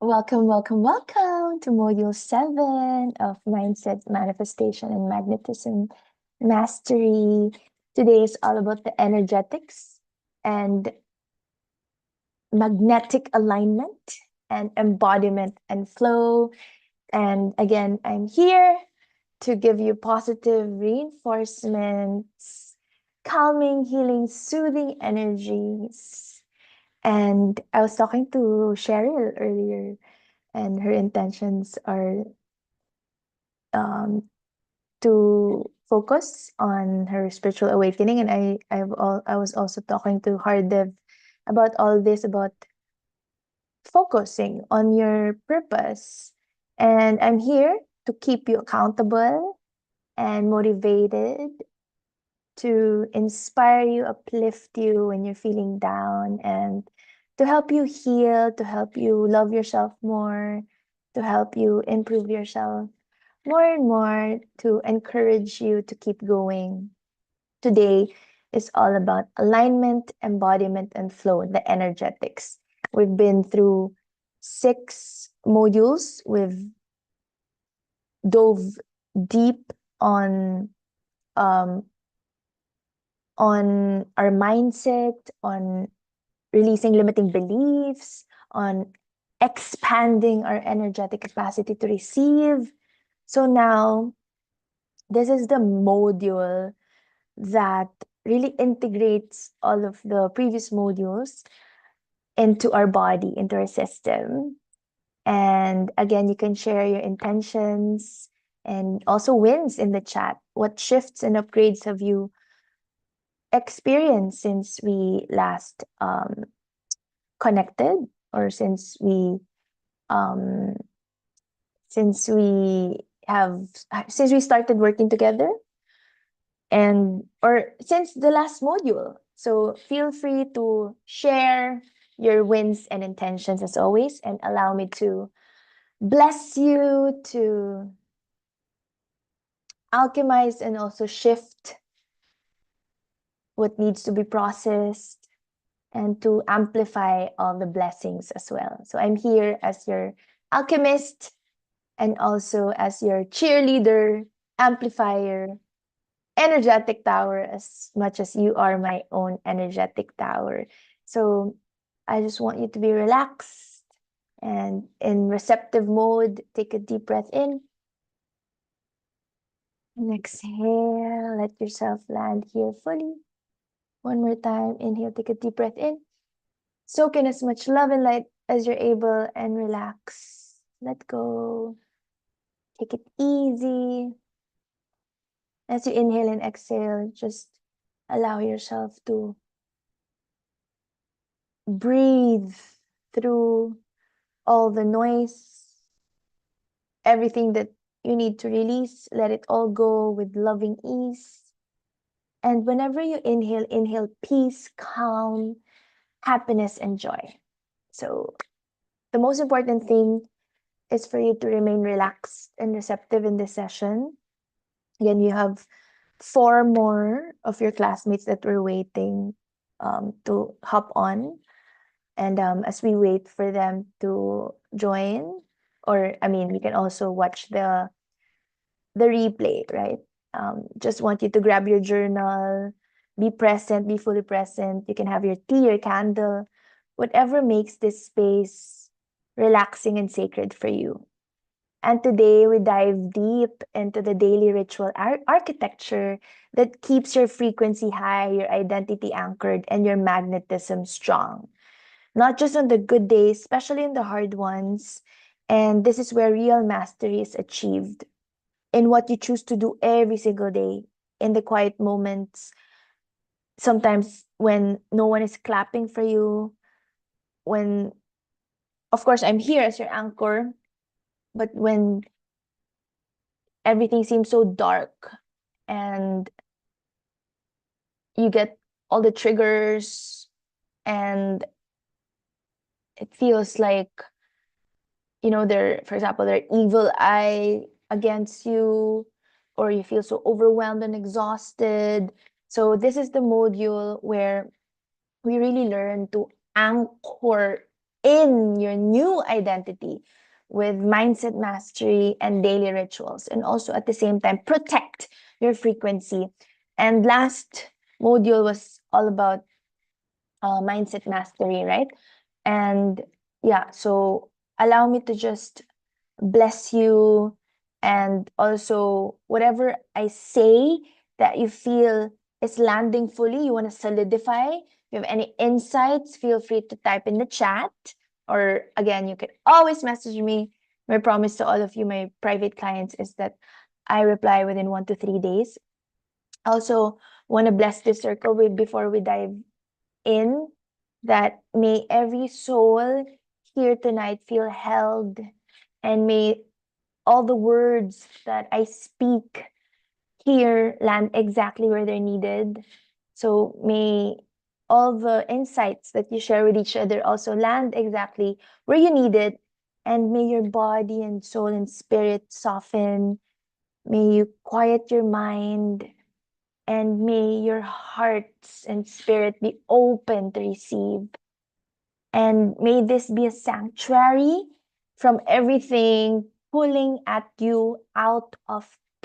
Welcome to Module 7 of Mindset, Manifestation, and Magnetism Mastery. Today is all about the energetics and magnetic alignment and embodiment and flow. And again, I'm here to give you positive reinforcements, calming, healing, soothing energies. And I was talking to Cheryl earlier, and her intentions are to focus on her spiritual awakening. And I was also talking to Hardev about all this, about focusing on your purpose. And I'm here to keep you accountable and motivated, to inspire you, uplift you when you're feeling down, and to help you heal, to help you love yourself more, to help you improve yourself more and more, to encourage you to keep going. Today is all about alignment, embodiment, and flow, the energetics. We've been through 6 modules. We've dove deep um, on our mindset, on releasing limiting beliefs, on expanding our energetic capacity to receive. So now, this is the module that really integrates all of the previous modules into our body, into our system. And again, you can share your intentions and also wins in the chat. What shifts and upgrades have you experienced since we last connected, or since we um since we started working together, and or since the last module? So feel free to share your wins and intentions as always, and allow me to bless you, to alchemize and also shift what needs to be processed, and to amplify all the blessings as well. So I'm here as your alchemist, and also as your cheerleader, amplifier, energetic tower, as much as you are my own energetic tower. So I just want you to be relaxed and in receptive mode. Take a deep breath in and exhale. Let yourself land here fully. One more time. Inhale, take a deep breath in. Soak in as much love and light as you're able, and relax. Let go. Take it easy. As you inhale and exhale, just allow yourself to breathe through all the noise, everything that you need to release. Let it all go with loving ease. And whenever you inhale, inhale peace, calm, happiness, and joy. So the most important thing is for you to remain relaxed and receptive in this session. Again, you have 4 more of your classmates that were waiting to hop on. And as we wait for them to join, or I mean, we can also watch the replay, right? Just want you to grab your journal, be present, be fully present. You can have your tea, your candle, whatever makes this space relaxing and sacred for you. And today we dive deep into the daily ritual architecture that keeps your frequency high, your identity anchored, and your magnetism strong. Not just on the good days, especially in the hard ones. And this is where real mastery is achieved, in what you choose to do every single day, in the quiet moments, sometimes when no one is clapping for you, when, of course, I'm here as your anchor, but when everything seems so dark and you get all the triggers, and it feels like, they're, for example, their evil eye against you, or you feel so overwhelmed and exhausted. So this is the module where we really learn to anchor in your new identity with mindset mastery and daily rituals, and also at the same time protect your frequency. And last module was all about mindset mastery, right? And yeah, so allow me to just bless you, and also whatever I say that you feel is landing fully, you want to solidify. If you have any insights, feel free to type in the chat, or again, you can always message me. My promise to all of you, my private clients, is that I reply within 1 to 3 days. Also, want to bless this circle with before we dive in, that may every soul here tonight feel held, and may all the words that I speak here land exactly where they're needed. So may all the insights that you share with each other also land exactly where you need it. And may your body and soul and spirit soften. May you quiet your mind. And may your hearts and spirit be open to receive. And may this be a sanctuary from everything pulling at you out of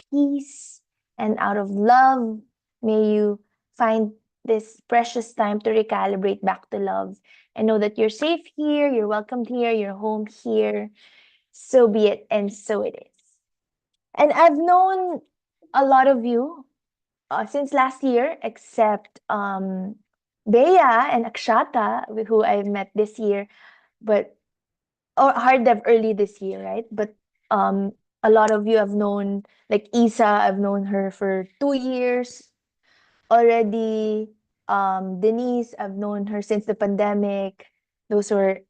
peace and out of love. May you find this precious time to recalibrate back to love and know that you're safe here, you're welcomed here, you're home here. So be it, and so it is. And I've known a lot of you since last year, except Bea and Akshata, who I met this year, but or Hardev early this year, right? But um, a lot of you have known, like Isa, I've known her for 2 years already. Denise, I've known her since the pandemic. Those who are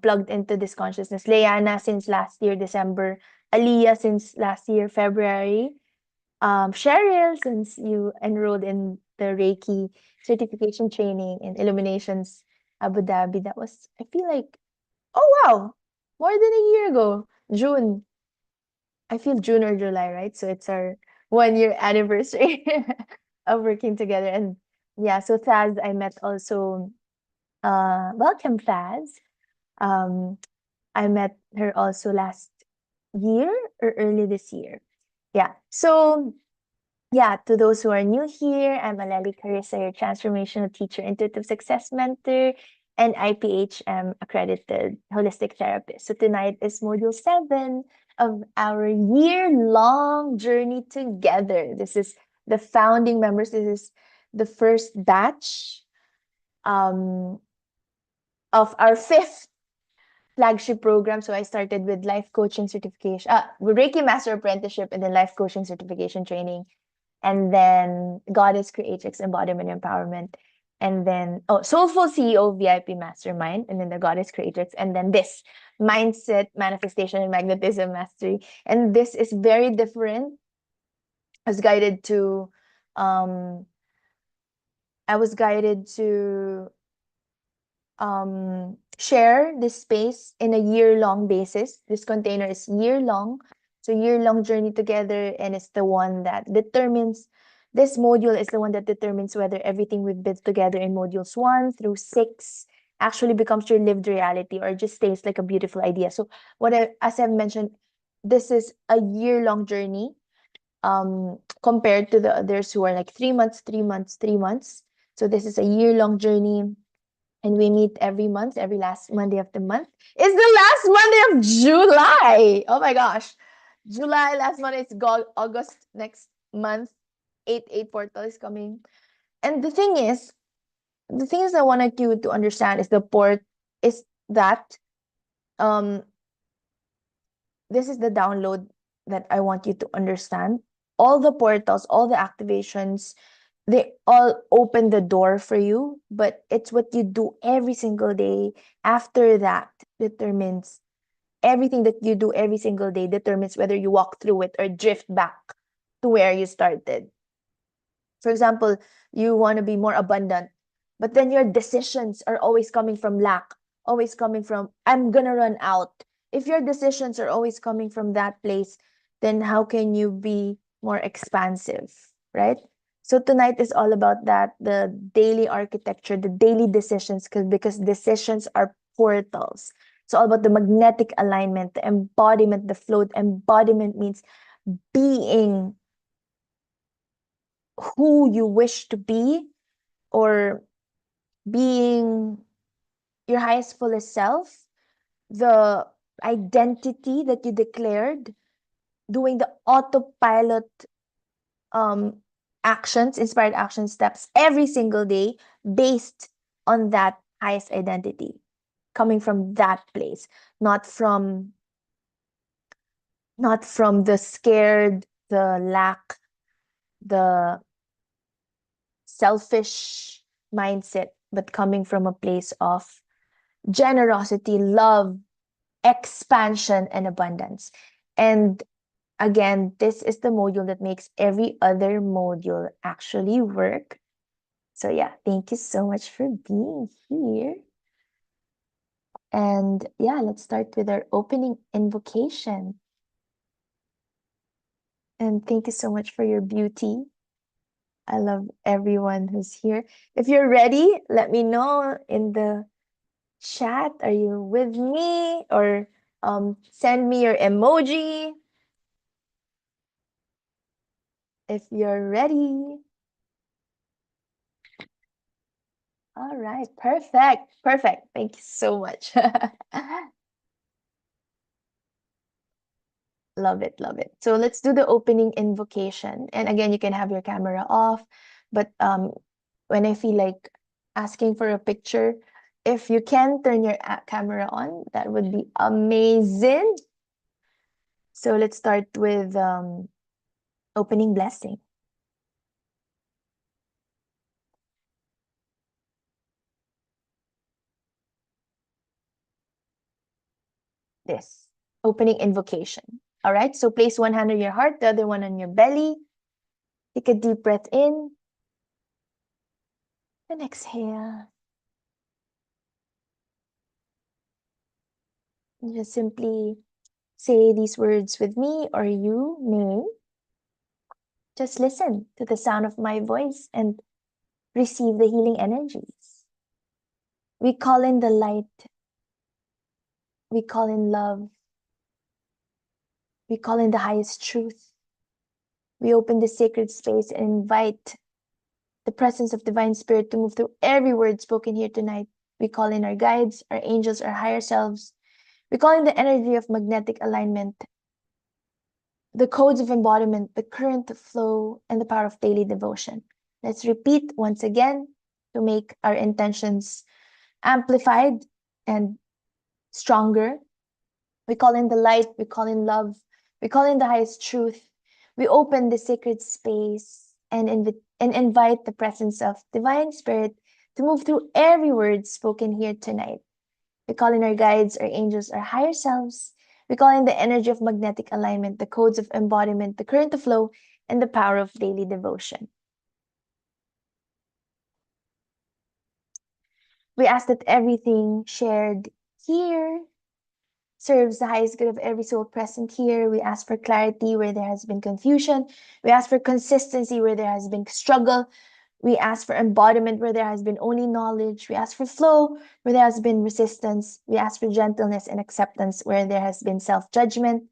plugged into this consciousness. Leana since last year, December. Aliyah since last year, February. Cheryl, since you enrolled in the Reiki certification training in Illuminations Abu Dhabi, that was, I feel like, oh wow, more than a year ago, June. I feel June or July, right? So it's our 1 year anniversary of working together. And yeah, so Thaz, I met also, welcome Thaz. Um, I met her also last year or early this year. Yeah. So yeah, to those who are new here, I'm Aleli Carissa, your transformational teacher, intuitive success mentor, and IPHM accredited holistic therapist. So tonight is module 7 of our year-long journey together. This is the founding members. This is the first batch um, of our 5th flagship program. So I started with life coaching certification, Reiki Master Apprenticeship, and then life coaching certification training, and then Goddess Creatrix Embodiment Empowerment, and then Soulful CEO VIP Mastermind, and then the Goddess Creatrix, and then this Mindset Manifestation and Magnetism Mastery. And this is very different. I was guided to, um, I was guided to share this space in a year-long basis. This container is year-long. So year-long journey together, and it's the one that determines, this module is the one that determines whether everything we've built together in modules 1 through 6 actually becomes your lived reality or just stays like a beautiful idea. So as I've mentioned, this is a year-long journey compared to the others who are like 3 months, 3 months, 3 months. So this is a year-long journey, and we meet every month, every last Monday of the month. It's the last Monday of July. Oh my gosh. July, last Monday, it's August next month. 8-8 portal is coming. And the things I wanted you to understand is is that um this is the download that I want you to understand. All the portals, all the activations, they all open the door for you, but it's what you do every single day after that determines, everything that you do every single day determines whether you walk through it or drift back to where you started. For example, you want to be more abundant, but then your decisions are always coming from lack, always coming from, I'm gonna run out. If your decisions are always coming from that place, then how can you be more expansive, right? So tonight is all about that, the daily architecture, the daily decisions, because decisions are portals. It's all about the magnetic alignment, the embodiment, the flow. Embodiment means being who you wish to be, or being your highest, fullest self, the identity that you declared, doing the autopilot um, actions, inspired action steps every single day based on that highest identity, coming from that place, not from the scared, the lack, the selfish mindset, but coming from a place of generosity, love, expansion, and abundance. And again, this is the module that makes every other module actually work. So yeah, thank you so much for being here. And yeah, let's start with our opening invocation. And thank you so much for your beauty. I love everyone who's here. If you're ready, let me know in the chat. Are you with me? Or send me your emoji if you're ready. All right, perfect, perfect. Thank you so much. Love it, love it. So let's do the opening invocation. And again, you can have your camera off, but when I feel like asking for a picture, if you can turn your camera on, that would be amazing. So let's start with opening blessing. This opening invocation. All right, so place one hand on your heart, the other one on your belly. Take a deep breath in and exhale. Just simply say these words with me, or you may just listen to the sound of my voice and receive the healing energies. We call in the light. We call in love. We call in the highest truth. We open the sacred space and invite the presence of Divine Spirit to move through every word spoken here tonight. We call in our guides, our angels, our higher selves. We call in the energy of magnetic alignment, the codes of embodiment, the current of flow, and the power of daily devotion. Let's repeat once again to make our intentions amplified and stronger. We call in the light, we call in love, we call in the highest truth. We open the sacred space and invite the presence of Divine Spirit to move through every word spoken here tonight. We call in our guides, our angels, our higher selves. We call in the energy of magnetic alignment, the codes of embodiment, the current of flow, and the power of daily devotion. We ask that everything shared here serves the highest good of every soul present here. We ask for clarity where there has been confusion. We ask for consistency where there has been struggle. We ask for embodiment where there has been only knowledge. We ask for flow where there has been resistance. We ask for gentleness and acceptance where there has been self-judgment.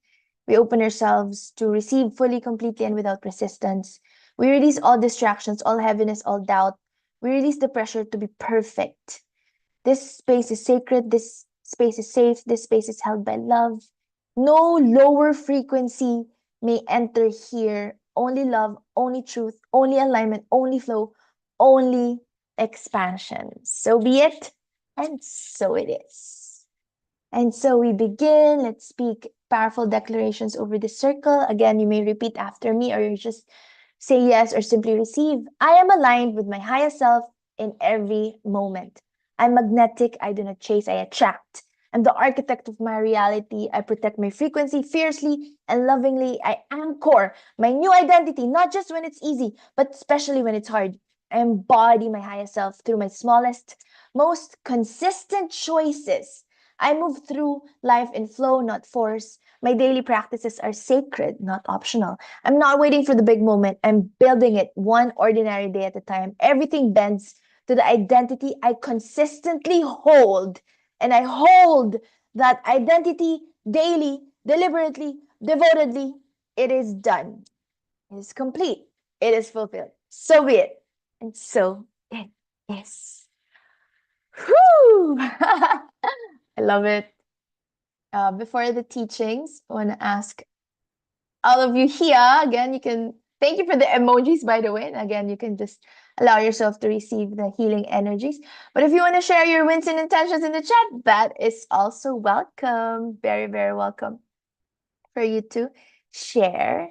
We open ourselves to receive fully, completely, and without resistance. We release all distractions, all heaviness, all doubt. We release the pressure to be perfect. This space is sacred. This space is safe. This space is held by love. No lower frequency may enter here. Only love, only truth, only alignment, only flow, only expansion. So be it, and so it is. And so we begin. Let's speak powerful declarations over the circle. Again, you may repeat after me, or you just say yes or simply receive. I am aligned with my highest self in every moment. I'm magnetic. I do not chase, I attract. I'm the architect of my reality. I protect my frequency fiercely and lovingly. I anchor my new identity, not just when it's easy, but especially when it's hard. I embody my highest self through my smallest, most consistent choices. I move through life in flow, not force. My daily practices are sacred, not optional. I'm not waiting for the big moment. I'm building it one ordinary day at a time. Everything bends to the identity I consistently hold. and I hold that identity daily, deliberately, devotedly. It is done. It is complete. It is fulfilled. So be it. And so it is. Whew! I love it. Before the teachings, I want to ask all of you here, again, you can, thank you for the emojis, by the way. And again, you can just allow yourself to receive the healing energies. But if you want to share your wins and intentions in the chat, that is also welcome. Very, very welcome for you to share.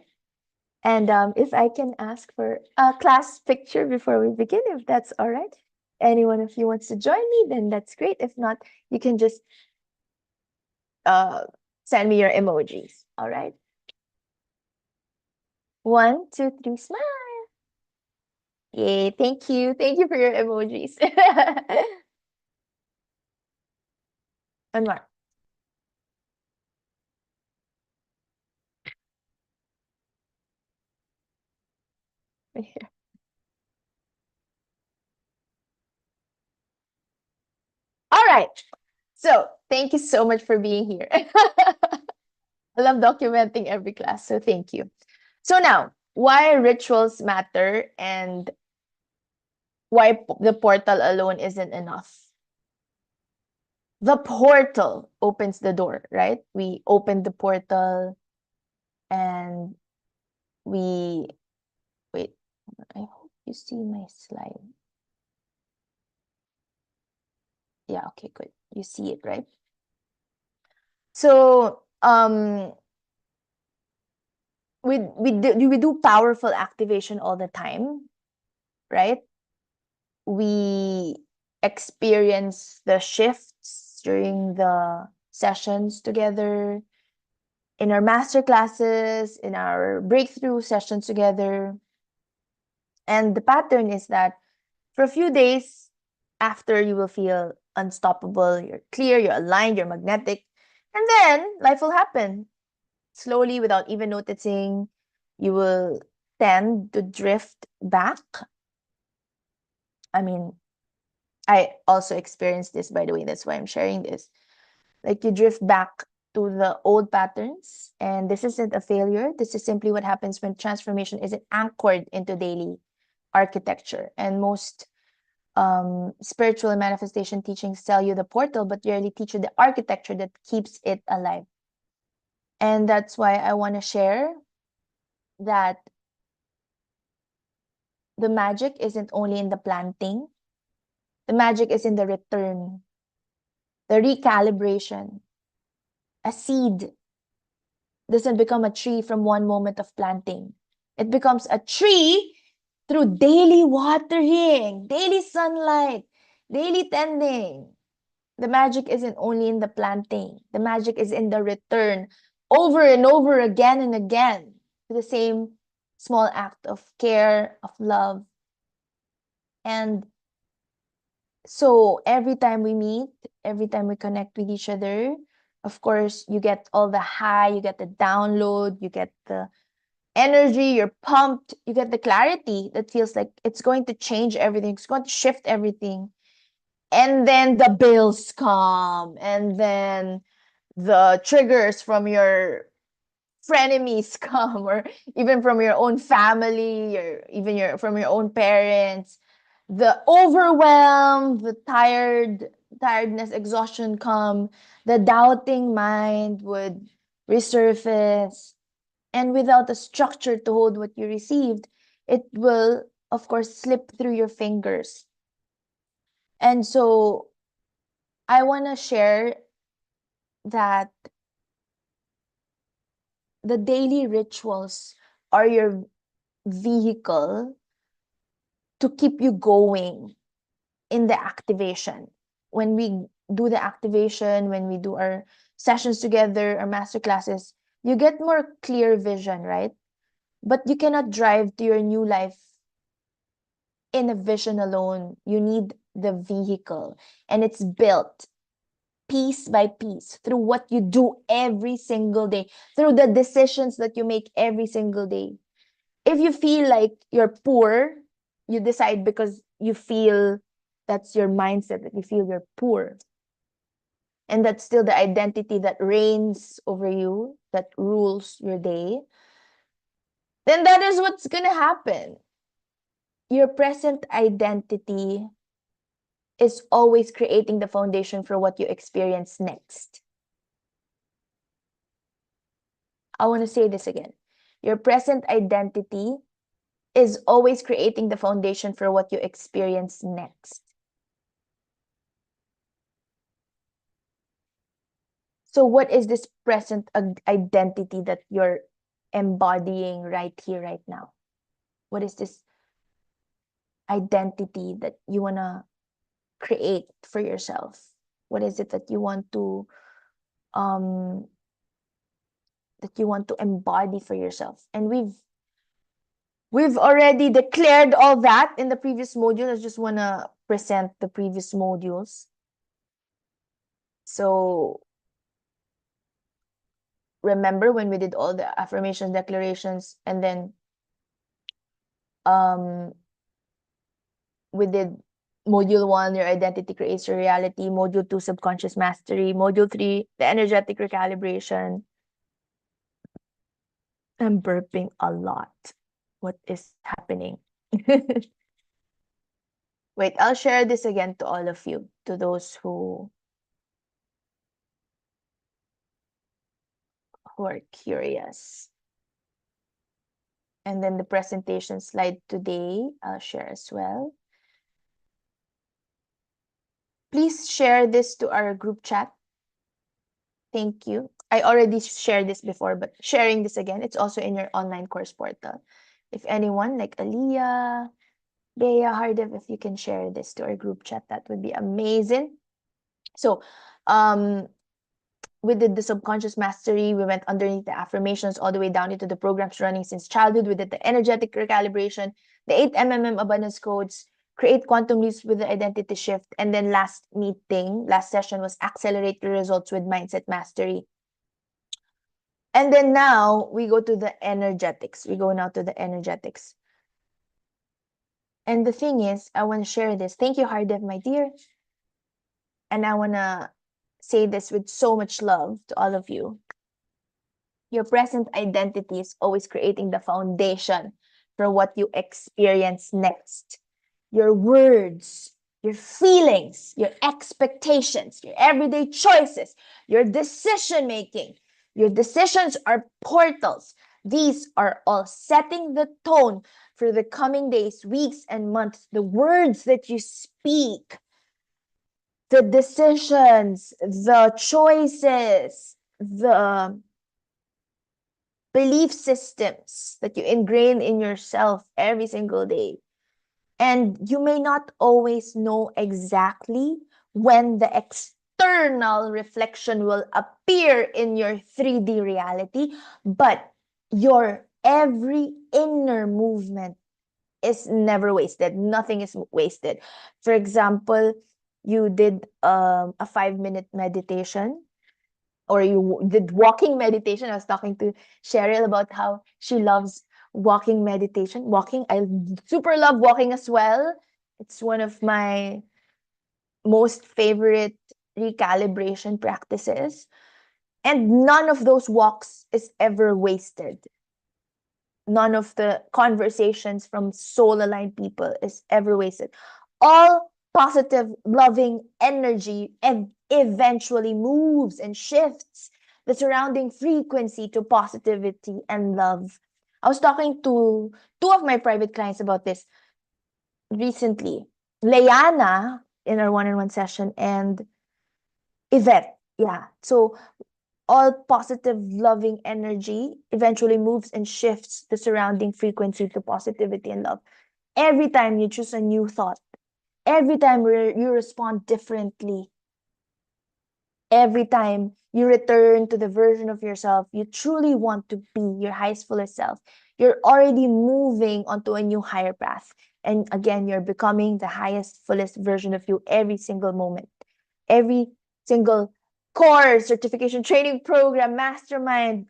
And if I can ask for a class picture before we begin, if that's all right. Anyone of you wants to join me, then that's great. If not, you can just uh, send me your emojis. All right. 1, 2, 3, smile. Yay, thank you. Thank you for your emojis. One more. All right. So thank you so much for being here. I love documenting every class, so thank you. So now, why rituals matter and why the portal alone isn't enough. The portal opens the door, right? We open the portal and we wait. I hope you see my slide. Yeah, okay, good. You see it, right? So we do powerful activation all the time, right? We experience the shifts during the sessions together, in our master classes, in our breakthrough sessions together. And the pattern is that for a few days after, you will feel unstoppable, you're clear, you're aligned, you're magnetic. And then life will happen slowly without even noticing. You will tend to drift back. I mean, I also experienced this, by the way. That's why I'm sharing this. Like you drift back to the old patterns. And this isn't a failure. This is simply what happens when transformation isn't anchored into daily architecture. And most spiritual and manifestation teachings tell you the portal, but rarely teach you the architecture that keeps it alive. And that's why I want to share that the magic isn't only in the planting, the magic is in the return, the recalibration. A seed doesn't become a tree from one moment of planting. It becomes a tree through daily watering, daily sunlight, daily tending. The magic isn't only in the planting. The magic is in the return over and over again and again to the same small act of care, of love. And so every time we meet, every time we connect with each other, of course, you get all the high, you get the download, you get the energy, you're pumped, you get the clarity that feels like it's going to change everything, it's going to shift everything. And then the bills come, and then the triggers from your frenemies come, or even from your own family, or even from your own parents. The overwhelm, the tiredness, exhaustion come, the doubting mind would resurface. And without a structure to hold what you received, it will, of course, slip through your fingers. And so I want to share that the daily rituals are your vehicle to keep you going in the activation. When we do the activation, when we do our sessions together, our master classes, you get more clear vision, right? But you cannot drive to your new life in a vision alone. You need the vehicle, and it's built piece by piece through what you do every single day, through the decisions that you make every single day. If you feel like you're poor, you decide because you feel, that's your mindset, that you feel you're poor. and that's still the identity that reigns over you, that rules your day, then that is what's gonna happen. Your present identity is always creating the foundation for what you experience next. I want to say this again. Your present identity is always creating the foundation for what you experience next. So what is this present identity that you're embodying right here, right now? What is this identity that you want to create for yourself? What is it that you want to embody for yourself? And we've already declared all that in the previous module. I just want to present the previous modules. So remember when we did all the affirmations, declarations, and then we did module 1, your identity creates your reality, module 2, subconscious mastery, module 3, the energetic recalibration. I'm burping a lot. What is happening? Wait, I'll share this again to all of you, to those who are curious. And then the presentation slide today, I'll share as well. Please share this to our group chat. Thank you. I already shared this before, but sharing this again, it's also in your online course portal. If anyone, like Aliyah, Bea, Hardev, if you can share this to our group chat, that would be amazing. So, we did the subconscious mastery. We went underneath the affirmations all the way down into the programs running since childhood. We did the energetic recalibration, the 8 MMM abundance codes, create quantum leaps with the identity shift. And then last session was accelerate your results with mindset mastery. And then now we go to the energetics. We go now to the energetics. And the thing is, I want to share this. Thank you, Hardev, my dear. And I want to say this with so much love to all of you. Your present identity is always creating the foundation for what you experience next. Your words, your feelings, your expectations, your everyday choices, your decision making. Your decisions are portals. These are all setting the tone for the coming days, weeks, and months. The words that you speak, the decisions, the choices, the belief systems that you ingrain in yourself every single day. And you may not always know exactly when the external reflection will appear in your 3D reality, but your every inner movement is never wasted. Nothing is wasted. For example, you did a 5-minute meditation, or you did walking meditation. I was talking to Cheryl about how she loves walking meditation. Walking, I super love walking as well. It's one of my most favorite recalibration practices. And none of those walks is ever wasted. None of the conversations from soul-aligned people is ever wasted. All positive, loving energy eventually moves and shifts the surrounding frequency to positivity and love. I was talking to 2 of my private clients about this recently. Leana in our one-on-one session and Yvette. Yeah. So all positive, loving energy eventually moves and shifts the surrounding frequency to positivity and love. Every time you choose a new thought, every time you respond differently, every time you return to the version of yourself you truly want to be, your highest, fullest self, you're already moving onto a new higher path. And again, you're becoming the highest, fullest version of you every single moment. Every single course, certification, training program, mastermind,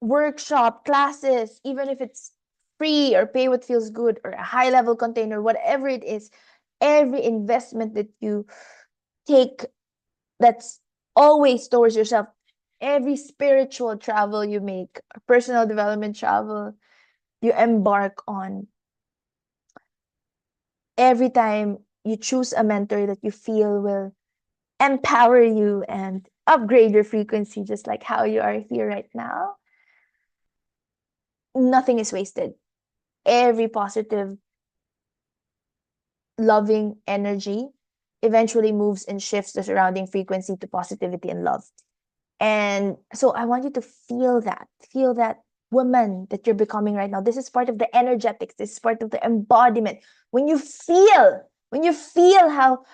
workshop, classes, even if it's free or pay what feels good or a high level container, whatever it is, every investment that you take that's always towards yourself. Every spiritual travel you make, personal development travel you embark on, every time you choose a mentor that you feel will empower you and upgrade your frequency, just like how you are here right now, nothing is wasted. Every positive, loving energy eventually moves and shifts the surrounding frequency to positivity and love. And so I want you to feel that woman that you're becoming right now. This is part of the energetics, this is part of the embodiment. When you feel how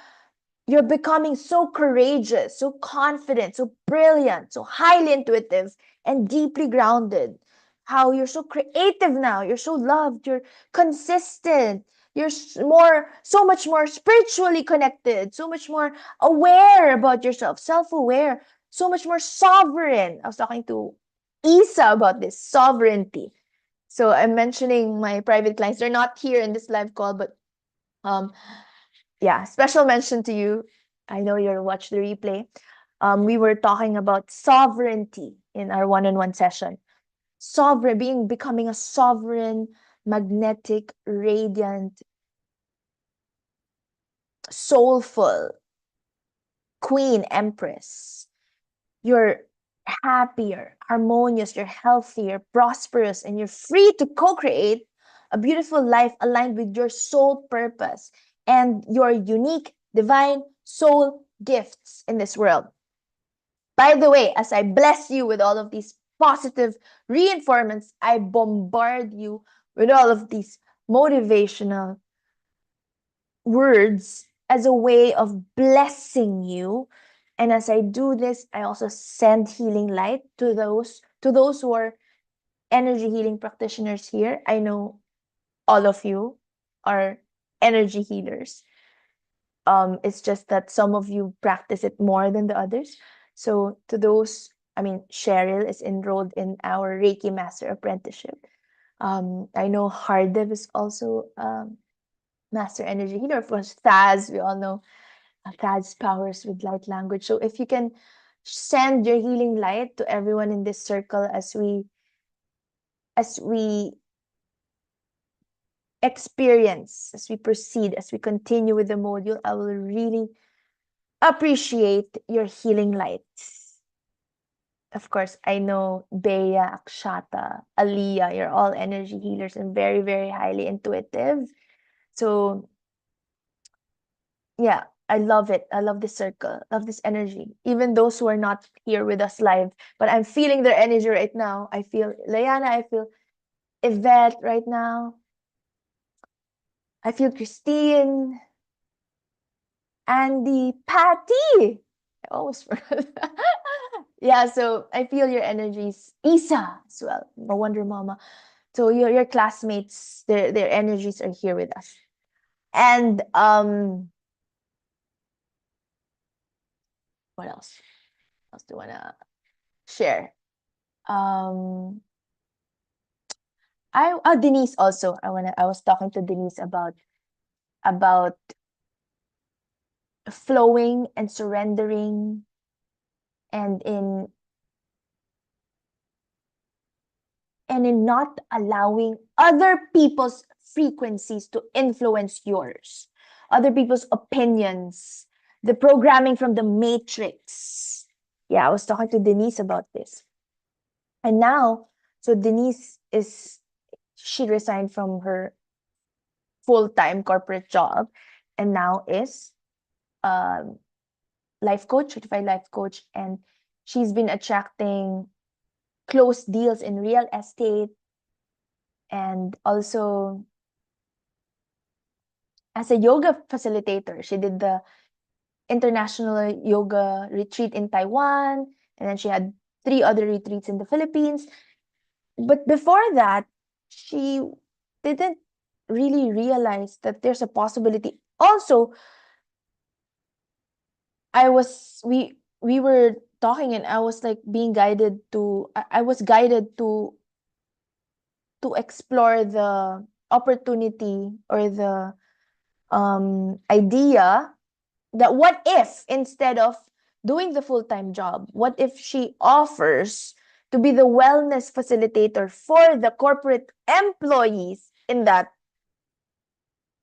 you're becoming so courageous, so confident, so brilliant, so highly intuitive, and deeply grounded. How you're so creative now, you're so loved, you're consistent, you're so much more spiritually connected, so much more aware about yourself, self aware, so much more sovereign. I was talking to Isa about this sovereignty. So I'm mentioning my private clients. They're not here in this live call, but um, yeah, special mention to you. I know you'll watch the replay. We were talking about sovereignty in our one-on-one session. Becoming a sovereign, magnetic, radiant, soulful queen, empress. You're happier, harmonious, you're healthier, prosperous, and you're free to co-create a beautiful life aligned with your soul purpose and your unique divine soul gifts in this world. By the way, as I bless you with all of these positive reinforcements, I bombard you with all of these motivational words as a way of blessing you. And as I do this, I also send healing light to those who are energy healing practitioners here. I know all of you are energy healers. It's just that some of you practice it more than the others. So to those, I mean, Cheryl is enrolled in our Reiki Master Apprenticeship. I know Hardev is also Master Energy Healer. Of course, Thaz, we all know Thaz powers with light language. So if you can send your healing light to everyone in this circle as we experience, as we proceed, as we continue with the module, I will really appreciate your healing light. Of course, I know Bea, Akshata, Aliyah, you're all energy healers and very, very highly intuitive. So yeah, I love it. I love this circle, love this energy. Even those who are not here with us live, but I'm feeling their energy right now. I feel Layana, I feel Yvette right now. I feel Christine, Andy, Patty. I almost forgot. Yeah, so I feel your energies. Isa as well, a Wonder Mama. So your classmates, their energies are here with us. And what else? What else do you wanna share? Um Denise also. I was talking to Denise about flowing and surrendering and in not allowing other people's frequencies to influence yours, other people's opinions, the programming from the matrix. Yeah, I was talking to Denise about this. And now, so Denise she resigned from her full-time corporate job and now is life coach, certified life coach, and she's been attracting close deals in real estate and also as a yoga facilitator. She did the international yoga retreat in Taiwan, and then she had 3 other retreats in the Philippines. But before that, she didn't really realize that there's a possibility. Also, we were talking and I was like being guided to I was guided to explore the opportunity or the idea that what if instead of doing the full-time job? What if she offers to be the wellness facilitator for the corporate employees in that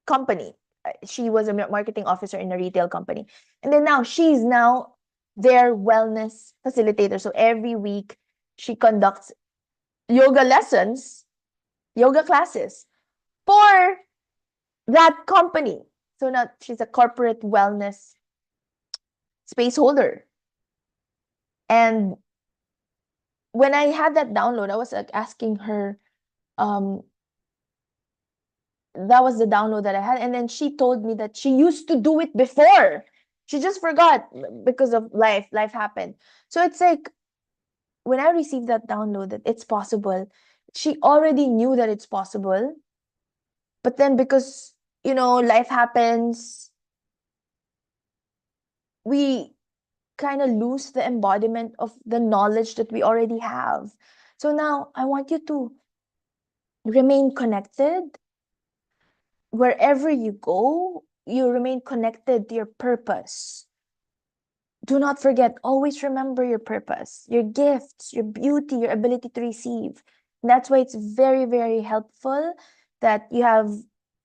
company? She was a marketing officer in a retail company. And then now she's now their wellness facilitator. So every week she conducts yoga lessons, yoga classes for that company. So now she's a corporate wellness space holder. And when I had that download, I was like asking her, um, that was the download that I had. And then she told me that she used to do it before. She just forgot because of life. Life happened. So it's like when I received that download that it's possible, she already knew that it's possible. But then because, life happens, we kind of lose the embodiment of the knowledge that we already have. So now I want you to remain connected. Wherever you go, you remain connected to your purpose. Do not forget, always remember your purpose, your gifts, your beauty, your ability to receive. And that's why it's very, very helpful that you have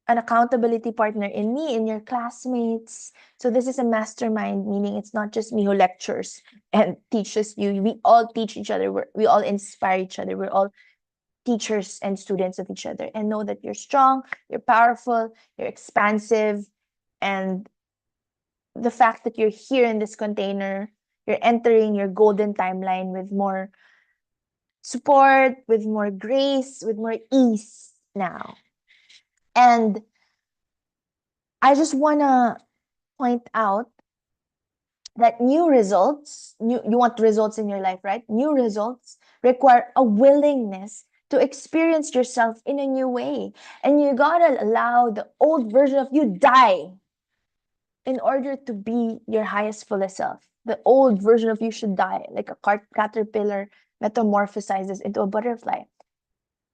an accountability partner in me, in your classmates. So this is a mastermind, meaning it's not just me who lectures and teaches you. We all teach each other. We all inspire each other. We're all teachers and students of each other. And know that you're strong, you're powerful, you're expansive, and the fact that you're here in this container, you're entering your golden timeline with more support, with more grace, with more ease now. And I just want to point out that new results, you want results in your life, right? New results require a willingness to experience yourself in a new way. And you gotta allow the old version of you die in order to be your highest, fullest self. The old version of you should die, like a caterpillar metamorphosizes into a butterfly.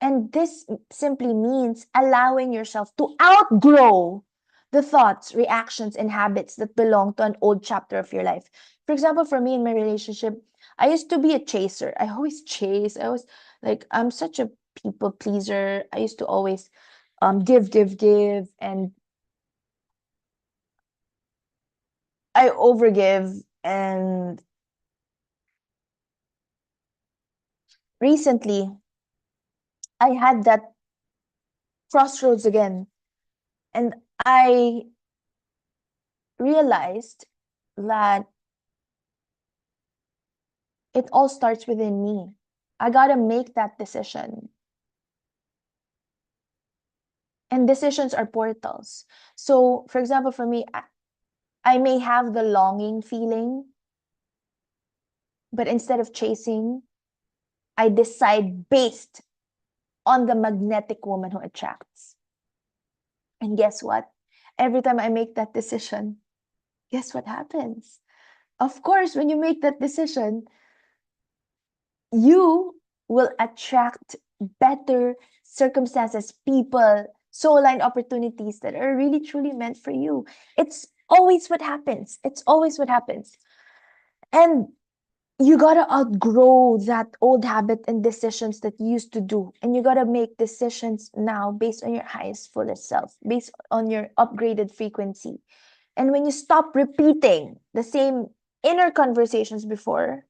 And this simply means allowing yourself to outgrow the thoughts, reactions, and habits that belong to an old chapter of your life. For example, for me in my relationship, I used to be a chaser. I always chase. I was like, I'm such a people pleaser. I used to always give, and I overgive. And recently, I had that crossroads again. And I realized that it all starts within me. I gotta make that decision. And decisions are portals. So, for example, for me, I may have the longing feeling, but instead of chasing, I decide based on the magnetic woman who attracts. And guess what? Every time I make that decision, guess what happens? Of course, when you make that decision, you will attract better circumstances, people, soul line opportunities that are really truly meant for you. It's always what happens. It's always what happens. And you gotta outgrow that old habit and decisions that you used to do. And you gotta make decisions now based on your highest, fullest self, based on your upgraded frequency. And when you stop repeating the same inner conversations before,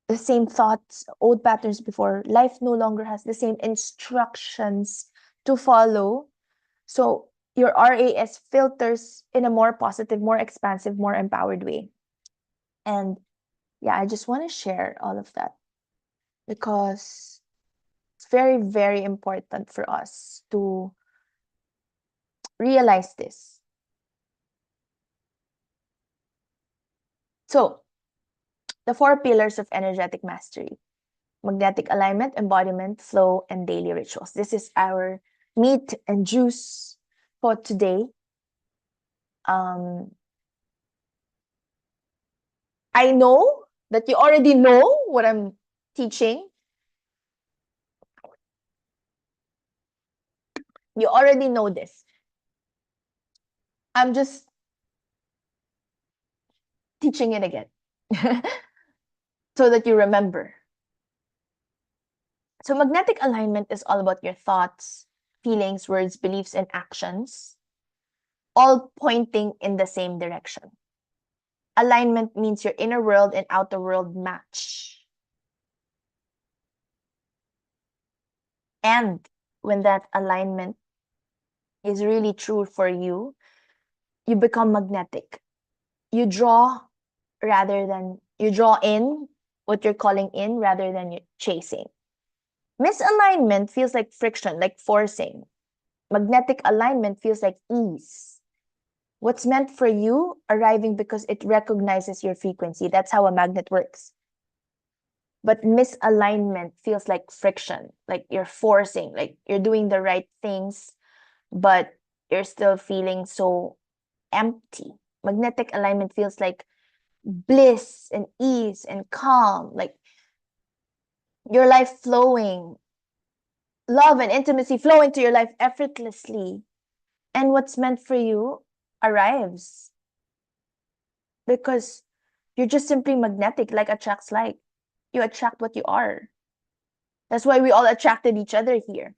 the same thoughts, old patterns before, life no longer has the same instructions to follow. So your RAS filters in a more positive, more expansive, more empowered way. And yeah, I just want to share all of that because it's very, very important for us to realize this. So, the four pillars of energetic mastery: magnetic alignment, embodiment, flow, and daily rituals. This is our meat and juice for today. Um, I know that you already know what I'm teaching. You already know this. I'm just teaching it again so that you remember. So magnetic alignment is all about your thoughts, feelings, words, beliefs, and actions, all pointing in the same direction. Alignment means your inner world and outer world match. And when that alignment is really true for you, you become magnetic. You draw you draw in what you're calling in rather than you chasing. Misalignment feels like friction, like forcing. Magnetic alignment feels like ease. What's meant for you arriving because it recognizes your frequency. That's how a magnet works. But misalignment feels like friction, like you're forcing, like you're doing the right things, but you're still feeling so empty. Magnetic alignment feels like bliss and ease and calm, like your life flowing, love and intimacy flow into your life effortlessly. And what's meant for you arrives because you're just simply magnetic, like attracts like. You attract what you are. That's why we all attracted each other here.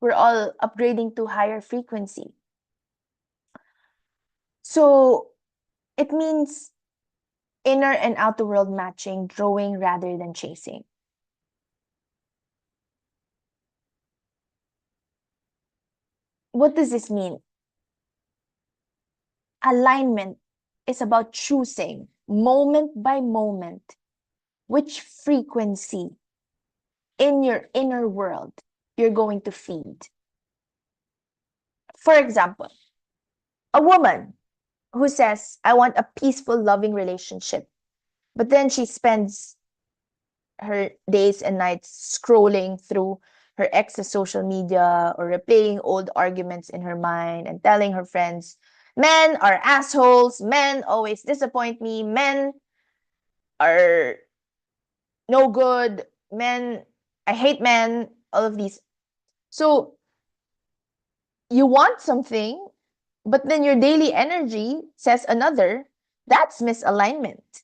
We're all upgrading to higher frequency. So it means inner and outer world matching, drawing rather than chasing. What does this mean? Alignment is about choosing moment by moment which frequency in your inner world you're going to feed. For example, a woman who says, I want a peaceful, loving relationship, but then she spends her days and nights scrolling through her ex's social media or replaying old arguments in her mind and telling her friends, men are assholes, men always disappoint me, men are no good, men, I hate men, all of these. So you want something, but then your daily energy says another. That's misalignment.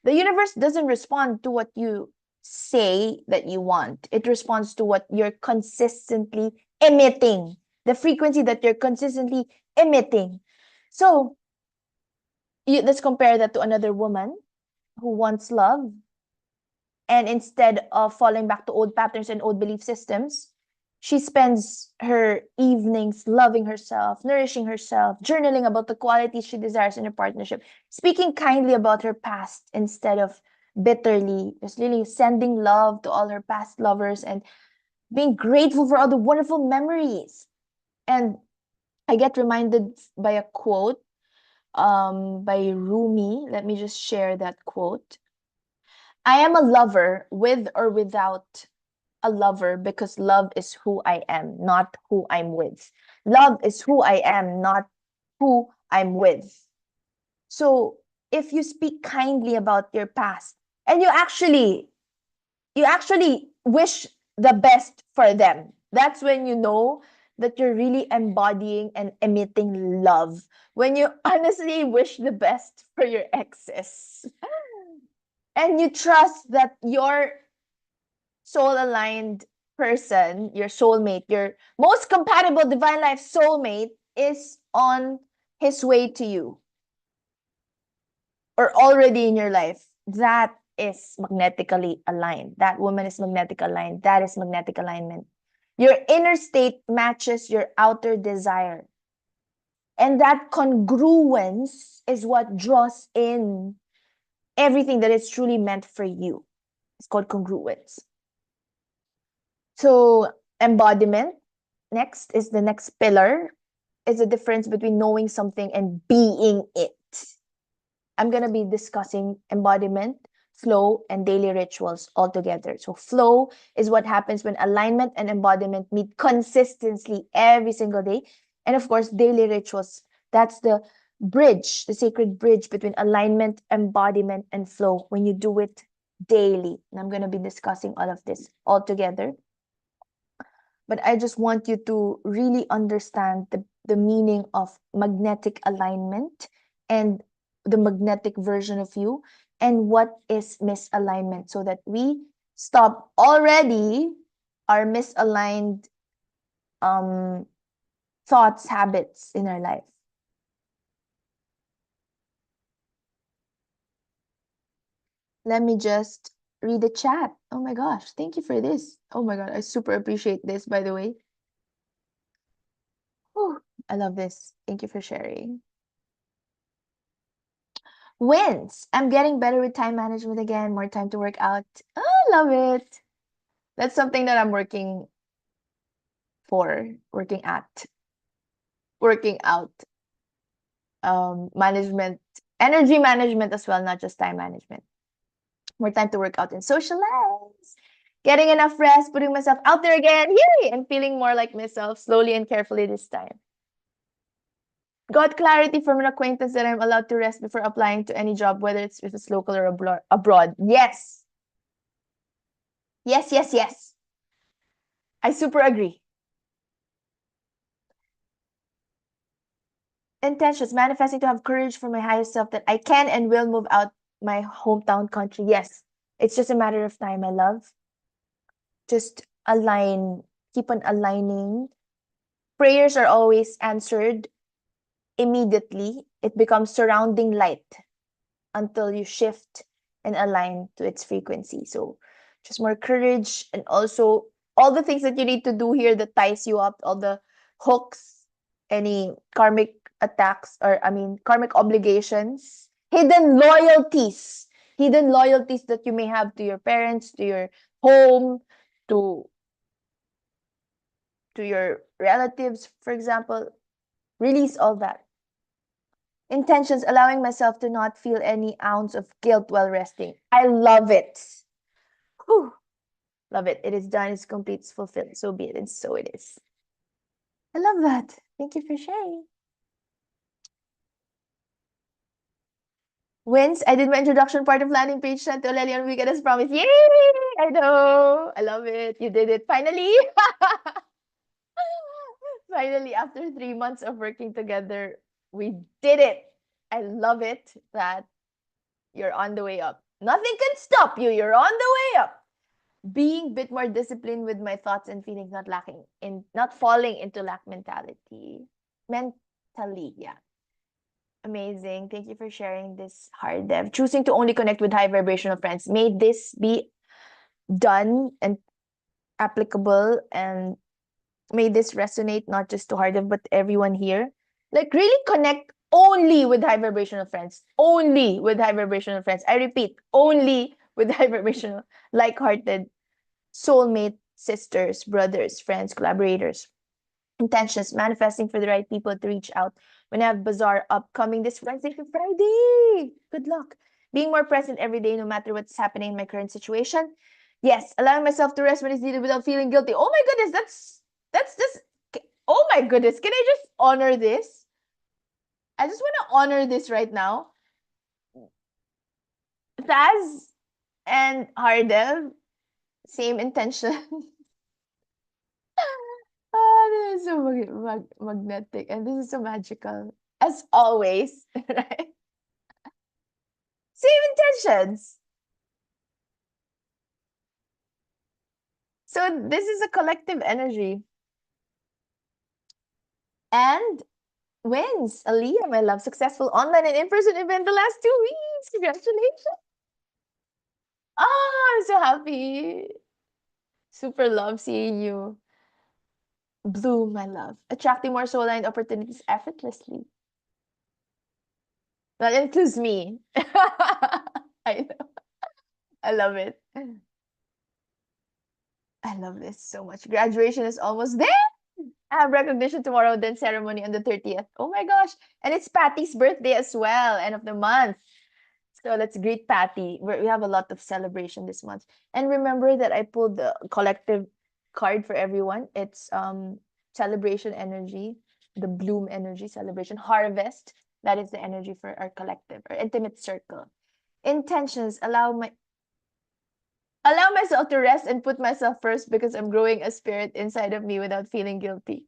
The universe doesn't respond to what you say that you want. It responds to what you're consistently emitting, the frequency that you're consistently emitting. So let's compare that to another woman who wants love. And instead of falling back to old patterns and old belief systems, she spends her evenings loving herself, nourishing herself, journaling about the qualities she desires in a partnership, speaking kindly about her past instead of bitterly, just really sending love to all her past lovers and being grateful for all the wonderful memories. And I get reminded by a quote by Rumi. Let me just share that quote. I am a lover with or without a lover because love is who I am, not who I'm with. Love is who I am, not who I'm with. So if you speak kindly about your past and you actually wish the best for them, that's when you know that you're really embodying and emitting love. When you honestly wish the best for your exes and you trust that your soul aligned person, your soulmate, your most compatible divine life soulmate is on his way to you or already in your life. That is magnetically aligned. That woman is magnetically aligned. That is magnetic alignment. Your inner state matches your outer desire. And that congruence is what draws in everything that is truly meant for you. It's called congruence. So embodiment, next is the next pillar, is the difference between knowing something and being it. I'm going to be discussing embodiment, flow, and daily rituals all together. So flow is what happens when alignment and embodiment meet consistently every single day. And of course, daily rituals, that's the bridge, the sacred bridge between alignment, embodiment, and flow when you do it daily. And I'm going to be discussing all of this all together. But I just want you to really understand the meaning of magnetic alignment and the magnetic version of you, and what is misalignment, so that we stop already our misaligned um thoughts, habits in our life. Let me just read the chat. Oh my gosh, thank you for this. Oh my god, I super appreciate this, by the way. Whew, I love this. Thank you for sharing. Wins. I'm getting better with time management again, more time to work out. Oh, love it. That's something that I'm working at, working out. Management, energy management as well, not just time management. More time to work out and socialize. Getting enough rest, putting myself out there again. Yay! And feeling more like myself slowly and carefully this time. Got clarity from an acquaintance that I'm allowed to rest before applying to any job, whether it's if it's local or abroad. Yes. Yes, yes, yes. I super agree. Intentions, manifesting to have courage for my highest self that I can and will move out my hometown country. Yes. It's just a matter of time, my love. Just align, keep on aligning. Prayers are always answered immediately. It becomes surrounding light until you shift and align to its frequency. So just more courage, and also all the things that you need to do here that ties you up, all the hooks, any karmic attacks, or I mean karmic obligations, hidden loyalties that you may have to your parents, to your home, to your relatives, for example. Release all that. Intentions, allowing myself to not feel any ounce of guilt while resting. I love it. Whew. Love it. It is done, it's complete, it's fulfilled. So be it, and so it is. I love that. Thank you for sharing. Wins. I did my introduction part of landing page sent to Lely on weekend as promised. Yay! I know. I love it. You did it. Finally. Finally, after 3 months of working together, we did it. I love it that you're on the way up. Nothing can stop you. You're on the way up. Being a bit more disciplined with my thoughts and feelings, not falling into lack mentality. Mentally, yeah. Amazing. Thank you for sharing this, hard dev. Choosing to only connect with high vibrational friends. May this be done and applicable, and may this resonate not just to Hardev but everyone here. Like, really connect only with high vibrational friends. Only with high vibrational friends. I repeat, only with high vibrational, like-hearted, soulmate, sisters, brothers, friends, collaborators. Intentions, manifesting for the right people to reach out when I have bazaar upcoming this Wednesday to Friday. Good luck. Being more present every day, no matter what's happening in my current situation. Yes, allowing myself to rest when it's needed without feeling guilty. Oh my goodness, that's just, oh my goodness. Can I just honor this? I just want to honor this right now. Taz and Hardev, same intention. Oh, this is so magnetic, and this is so magical. As always, right? Same intentions. So this is a collective energy. And wins. Aliyah, my love, successful online and in-person event the last 2 weeks. Congratulations. Oh, I'm so happy. Super love seeing you. Bloom, my love. Attracting more soul-aligned opportunities effortlessly. That includes me. I know. I love it. I love this so much. Graduation is almost there. I have recognition tomorrow, then ceremony on the 30th. Oh my gosh. And it's Patty's birthday as well, end of the month. So let's greet Patty. We have a lot of celebration this month. And remember that I pulled the collective card for everyone. It's celebration energy, the bloom energy, celebration, harvest. That is the energy for our collective, our intimate circle. Intentions, allow myself to rest and put myself first because I'm growing a spirit inside of me without feeling guilty.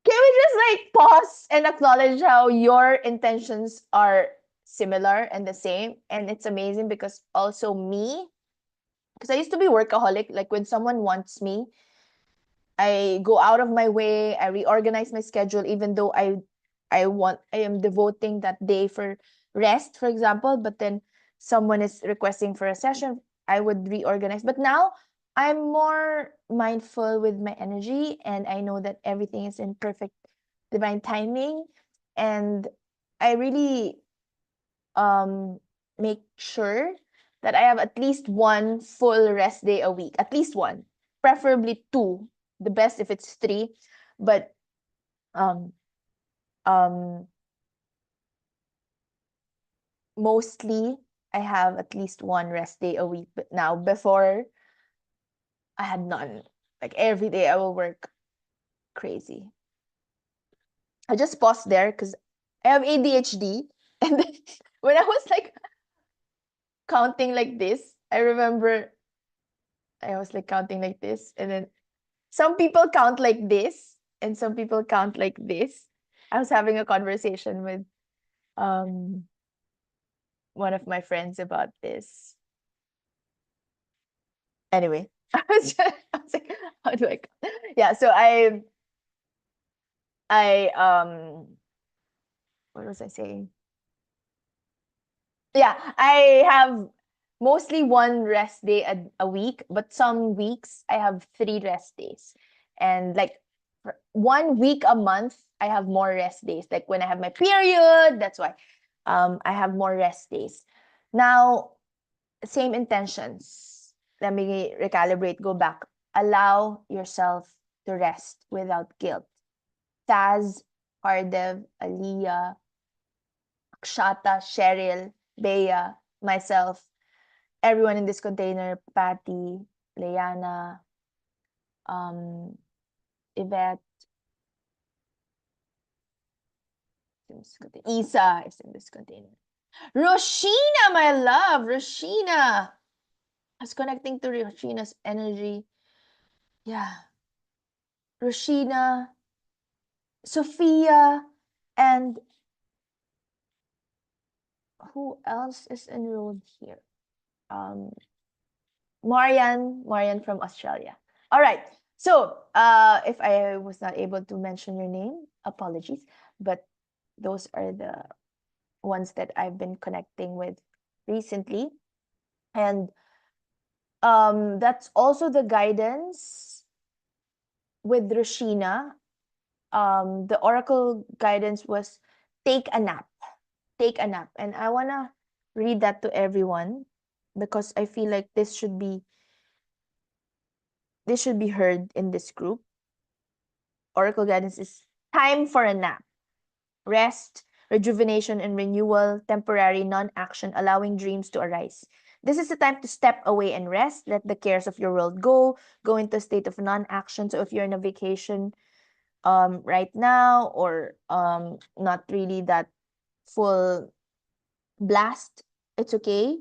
Can we just like pause and acknowledge how your intentions are similar and the same. And it's amazing because also me, because I used to be workaholic, like when someone wants me, I go out of my way, I reorganize my schedule, even though I am devoting that day for rest, for example, but then someone is requesting for a session, I would reorganize. But now I'm more mindful with my energy, and I know that everything is in perfect divine timing. And I really make sure that I have at least one full rest day a week, at least one, preferably two. The best if it's three, but um um mostly I have at least one rest day a week. But now, before, I had none. Like every day I will work crazy. I just paused there because I have ADHD. And then when I was like counting like this, I remember I was like counting like this. And then some people count like this, and some people count like this. I was having a conversation with um one of my friends about this. Anyway, I was like, how do I count? Yeah, so I what was I saying? Yeah, I have mostly one rest day a week, but some weeks I have three rest days. And like one week a month, I have more rest days. Like when I have my period, that's why I have more rest days. Now, same intentions. Let me recalibrate, go back. Allow yourself to rest without guilt. Taz, Hardev, Aliyah, Akshata, Cheryl, Bea, myself, everyone in this container, Patty, Leana, um, Yvette, Isa is in this container. Roshina, my love, Roshina. I was connecting to Roshina's energy. Yeah. Roshina, Sophia, and who else is enrolled here? Um, Marian from Australia. All right. So, if I was not able to mention your name, apologies. But those are the ones that I've been connecting with recently. And that's also the guidance with Roshina. The oracle guidance was take a nap. Take a nap. And I wanna read that to everyone because I feel like this should be heard in this group. Oracle guidance is time for a nap. Rest, rejuvenation, and renewal, temporary non action, allowing dreams to arise. This is the time to step away and rest. Let the cares of your world go into a state of non action. So if you're in a vacation right now, or not really that full blast, it's okay.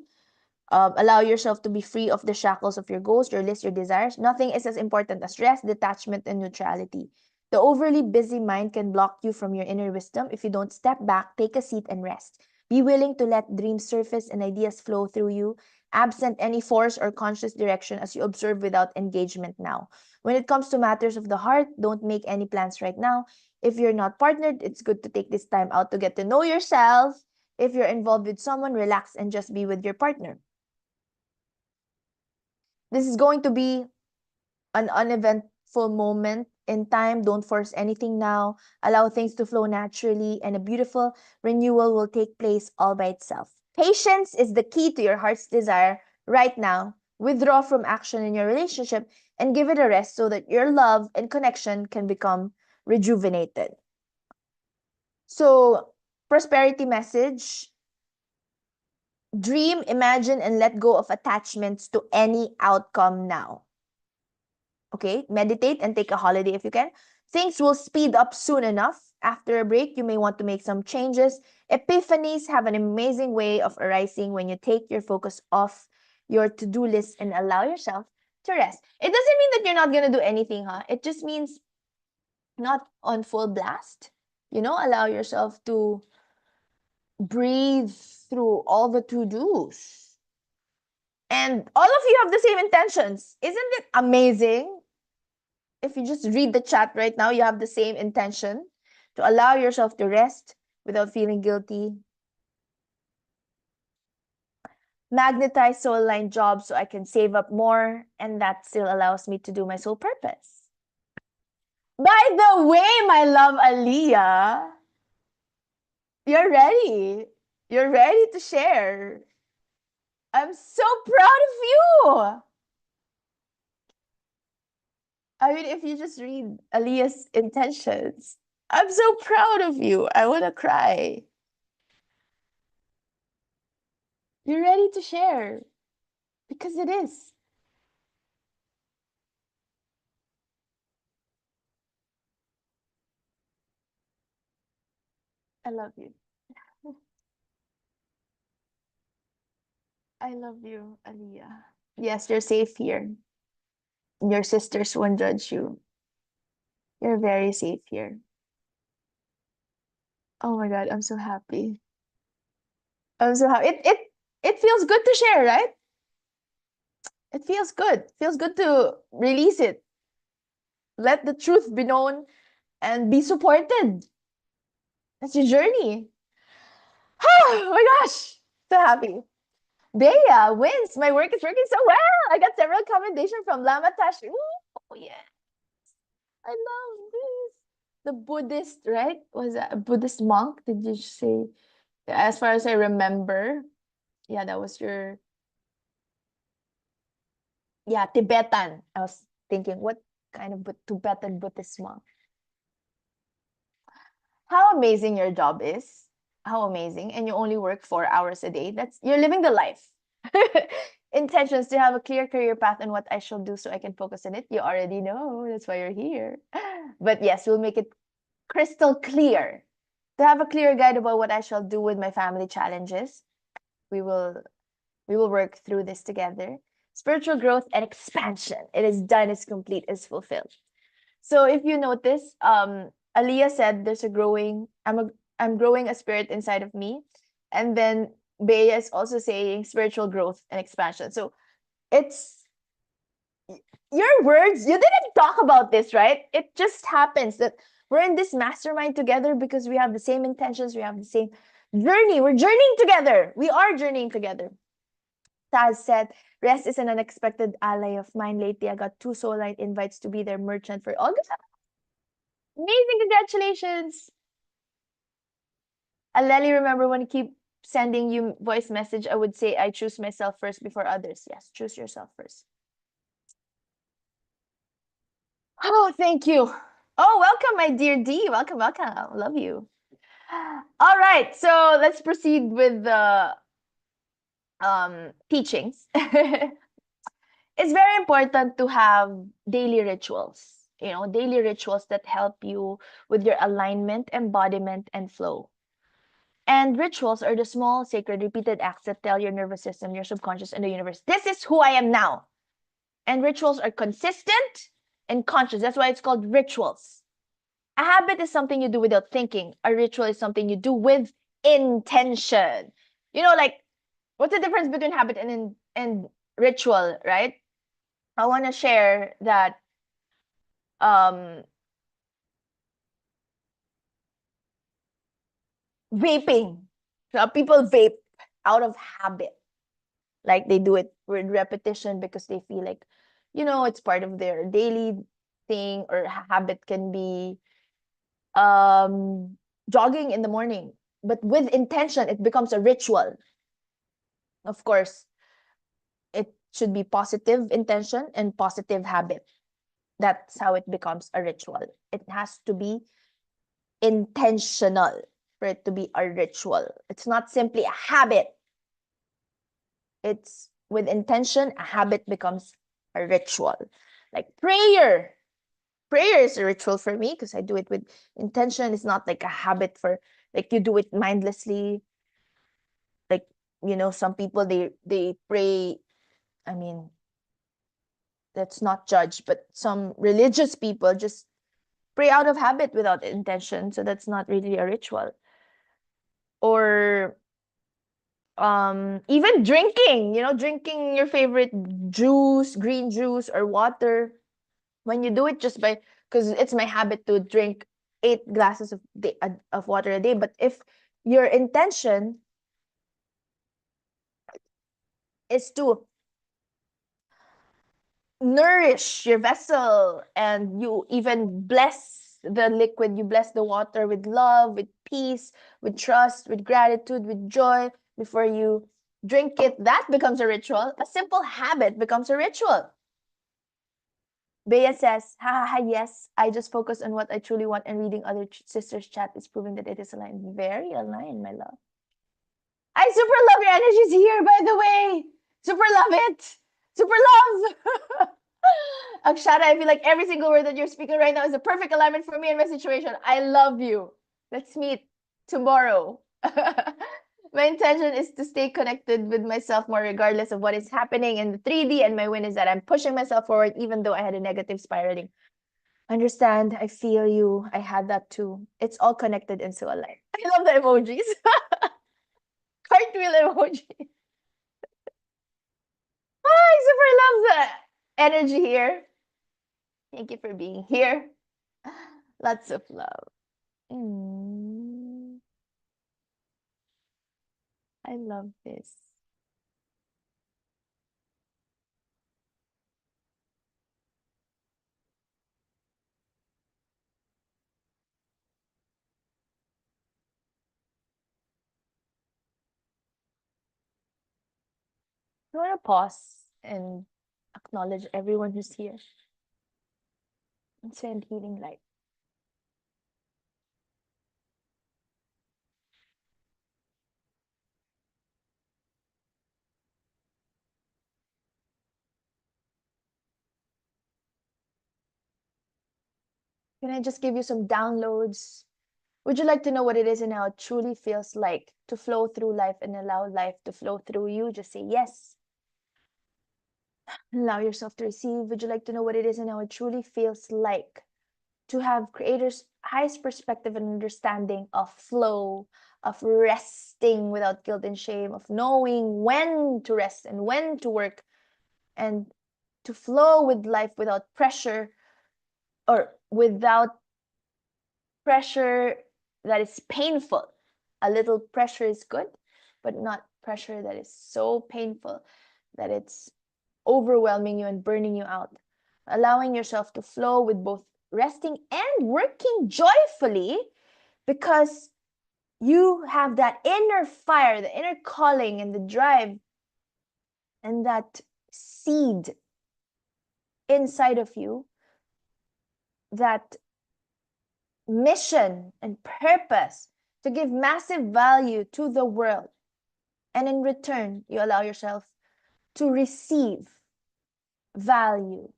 Allow yourself to be free of the shackles of your goals, your list, your desires. Nothing is as important as rest, detachment, and neutrality. The overly busy mind can block you from your inner wisdom. If you don't step back, take a seat, and rest. Be willing to let dreams surface and ideas flow through you, absent any force or conscious direction as you observe without engagement now. When it comes to matters of the heart, don't make any plans right now. If you're not partnered, it's good to take this time out to get to know yourself. If you're involved with someone, relax and just be with your partner. This is going to be an uneventful moment in time. Don't force anything now. Allow things to flow naturally, and a beautiful renewal will take place all by itself. Patience is the key to your heart's desire right now. Withdraw from action in your relationship and give it a rest so that your love and connection can become rejuvenated. So, prosperity message: dream, imagine, and let go of attachments to any outcome now. Okay, meditate and take a holiday if you can. Things will speed up soon enough. After a break, you may want to make some changes. Epiphanies have an amazing way of arising when you take your focus off your to-do list and allow yourself to rest. It doesn't mean that you're not going to do anything, huh? It just means not on full blast. Allow yourself to breathe through all the to-dos. And all of you have the same intentions. Isn't it amazing? If you just read the chat right now, you have the same intention to allow yourself to rest without feeling guilty. Magnetize soul line jobs so I can save up more, and that still allows me to do my soul purpose. By the way, my love Aliyah, you're ready. You're ready to share. I'm so proud of you. I mean, if you just read Aliyah's intentions, I'm so proud of you. I want to cry. You're ready to share because it is. I love you. I love you, Aliyah. Yes, you're safe here. Your sisters won't judge you. You're very safe here. Oh my God, I'm so happy. I'm so happy. It feels good to share, right? It feels good. Feels good to release it. Let the truth be known and be supported. That's your journey. Oh my gosh, so happy. Bea wins. My work is working so well. I got several commendations from Lama Tash. Ooh, yeah. I love this. The Buddhist, right? Was that a Buddhist monk? Did you say? As far as I remember, yeah, that was your, yeah, Tibetan. I was thinking, what kind of Tibetan Buddhist monk? How amazing your job is. How amazing. And you only work 4 hours a day. You're living the life. Intentions to have a clear career path and what I shall do so I can focus on it. You already know. That's why you're here. But yes, we'll make it crystal clear. To have a clear guide about what I shall do with my family challenges. We will work through this together. Spiritual growth and expansion. It is done, it's complete, it's fulfilled. So if you notice, Aliyah said there's a growing, I'm growing a spirit inside of me. And then Bea is also saying spiritual growth and expansion. So it's your words, you didn't talk about this, right? It just happens that we're in this mastermind together because we have the same intentions, we have the same journey. We're journeying together. We are journeying together. Taz said, rest is an unexpected ally of mine lately. I got 2 Soulite invites to be their merchant for August. Amazing, congratulations. Aleli, remember when I keep sending you voice message, I would say I choose myself first before others. Yes, choose yourself first. Oh, thank you. Oh, welcome, my dear D. Welcome, welcome. Love you. All right, so let's proceed with the teachings. It's very important to have daily rituals, daily rituals that help you with your alignment, embodiment, and flow. And rituals are the small, sacred, repeated acts that tell your nervous system, your subconscious, and the universe, this is who I am now. And rituals are consistent and conscious. That's why it's called rituals. A habit is something you do without thinking. A ritual is something you do with intention. Like, what's the difference between habit and ritual, right? I want to share that um vaping. So people vape out of habit. Like they do it with repetition because they feel like, it's part of their daily thing, or habit can be jogging in the morning. But with intention, it becomes a ritual. Of course, it should be positive intention and positive habit. That's how it becomes a ritual. It has to be intentional for it to be a ritual. It's not simply a habit. It's with intention, a habit becomes a ritual. Like prayer. Prayer is a ritual for me because I do it with intention. It's not like a habit for, like, you do it mindlessly. Like, some people they pray. I mean, let's not judge, but some religious people just pray out of habit without intention, so that's not really a ritual. Or even drinking, drinking your favorite juice, green juice or water. When you do it just by, because it's my habit to drink 8 glasses of water a day, but if your intention is to nourish your vessel, and you even bless the liquid, you bless the water with love, with peace, with trust, with gratitude, with joy before you drink it, that becomes a ritual. A simple habit becomes a ritual. Bea says, ha ha ha, yes, I just focus on what I truly want, and reading other sisters' chat is proving that it is aligned. Very aligned, my love. I super love your energies here, by the way. Super love it. Super love. Akshara, I feel like every single word that you're speaking right now is a perfect alignment for me and my situation. I love you. Let's meet tomorrow. My intention is to stay connected with myself more regardless of what is happening in the 3D, and my win is that I'm pushing myself forward even though I had a negative spiraling. Understand, I feel you. I had that too. It's all connected and so aligned. I love the emojis. Cartwheel emoji. I super love the energy here. Thank you for being here. Lots of love. Mm, I love this. I want to pause and acknowledge everyone who's here and send healing light. Can I just give you some downloads? Would you like to know what it is and how it truly feels like to flow through life and allow life to flow through you? Just say yes. Allow yourself to receive. Would you like to know what it is and how it truly feels like to have creators' highest perspective and understanding of flow, of resting without guilt and shame, of knowing when to rest and when to work, and to flow with life without pressure, or without pressure that is painful. A little pressure is good, but not pressure that is so painful that it's overwhelming you and burning you out. Allowing yourself to flow with both resting and working joyfully, because you have that inner fire, the inner calling, and the drive, and that seed inside of you, that mission and purpose to give massive value to the world. And in return, you allow yourself to receive value,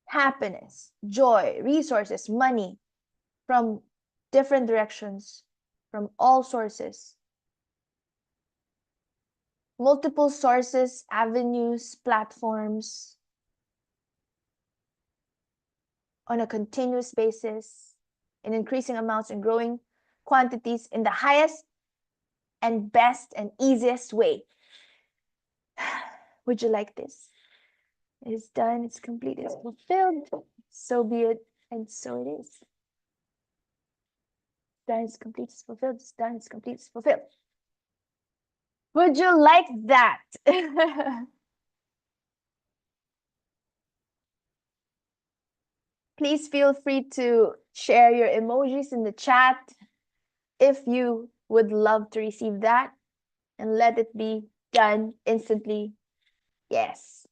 happiness, joy, resources, money from different directions, from all sources, multiple sources, avenues, platforms, on a continuous basis, in increasing amounts and growing quantities in the highest and best and easiest way. Would you like this? It is done, it's complete, it's fulfilled. So be it, and so it is. Done, it's complete, it's fulfilled. It's done, it's complete, it's fulfilled. Would you like that? Please feel free to share your emojis in the chat if you would love to receive that, and let it be done instantly. Yes.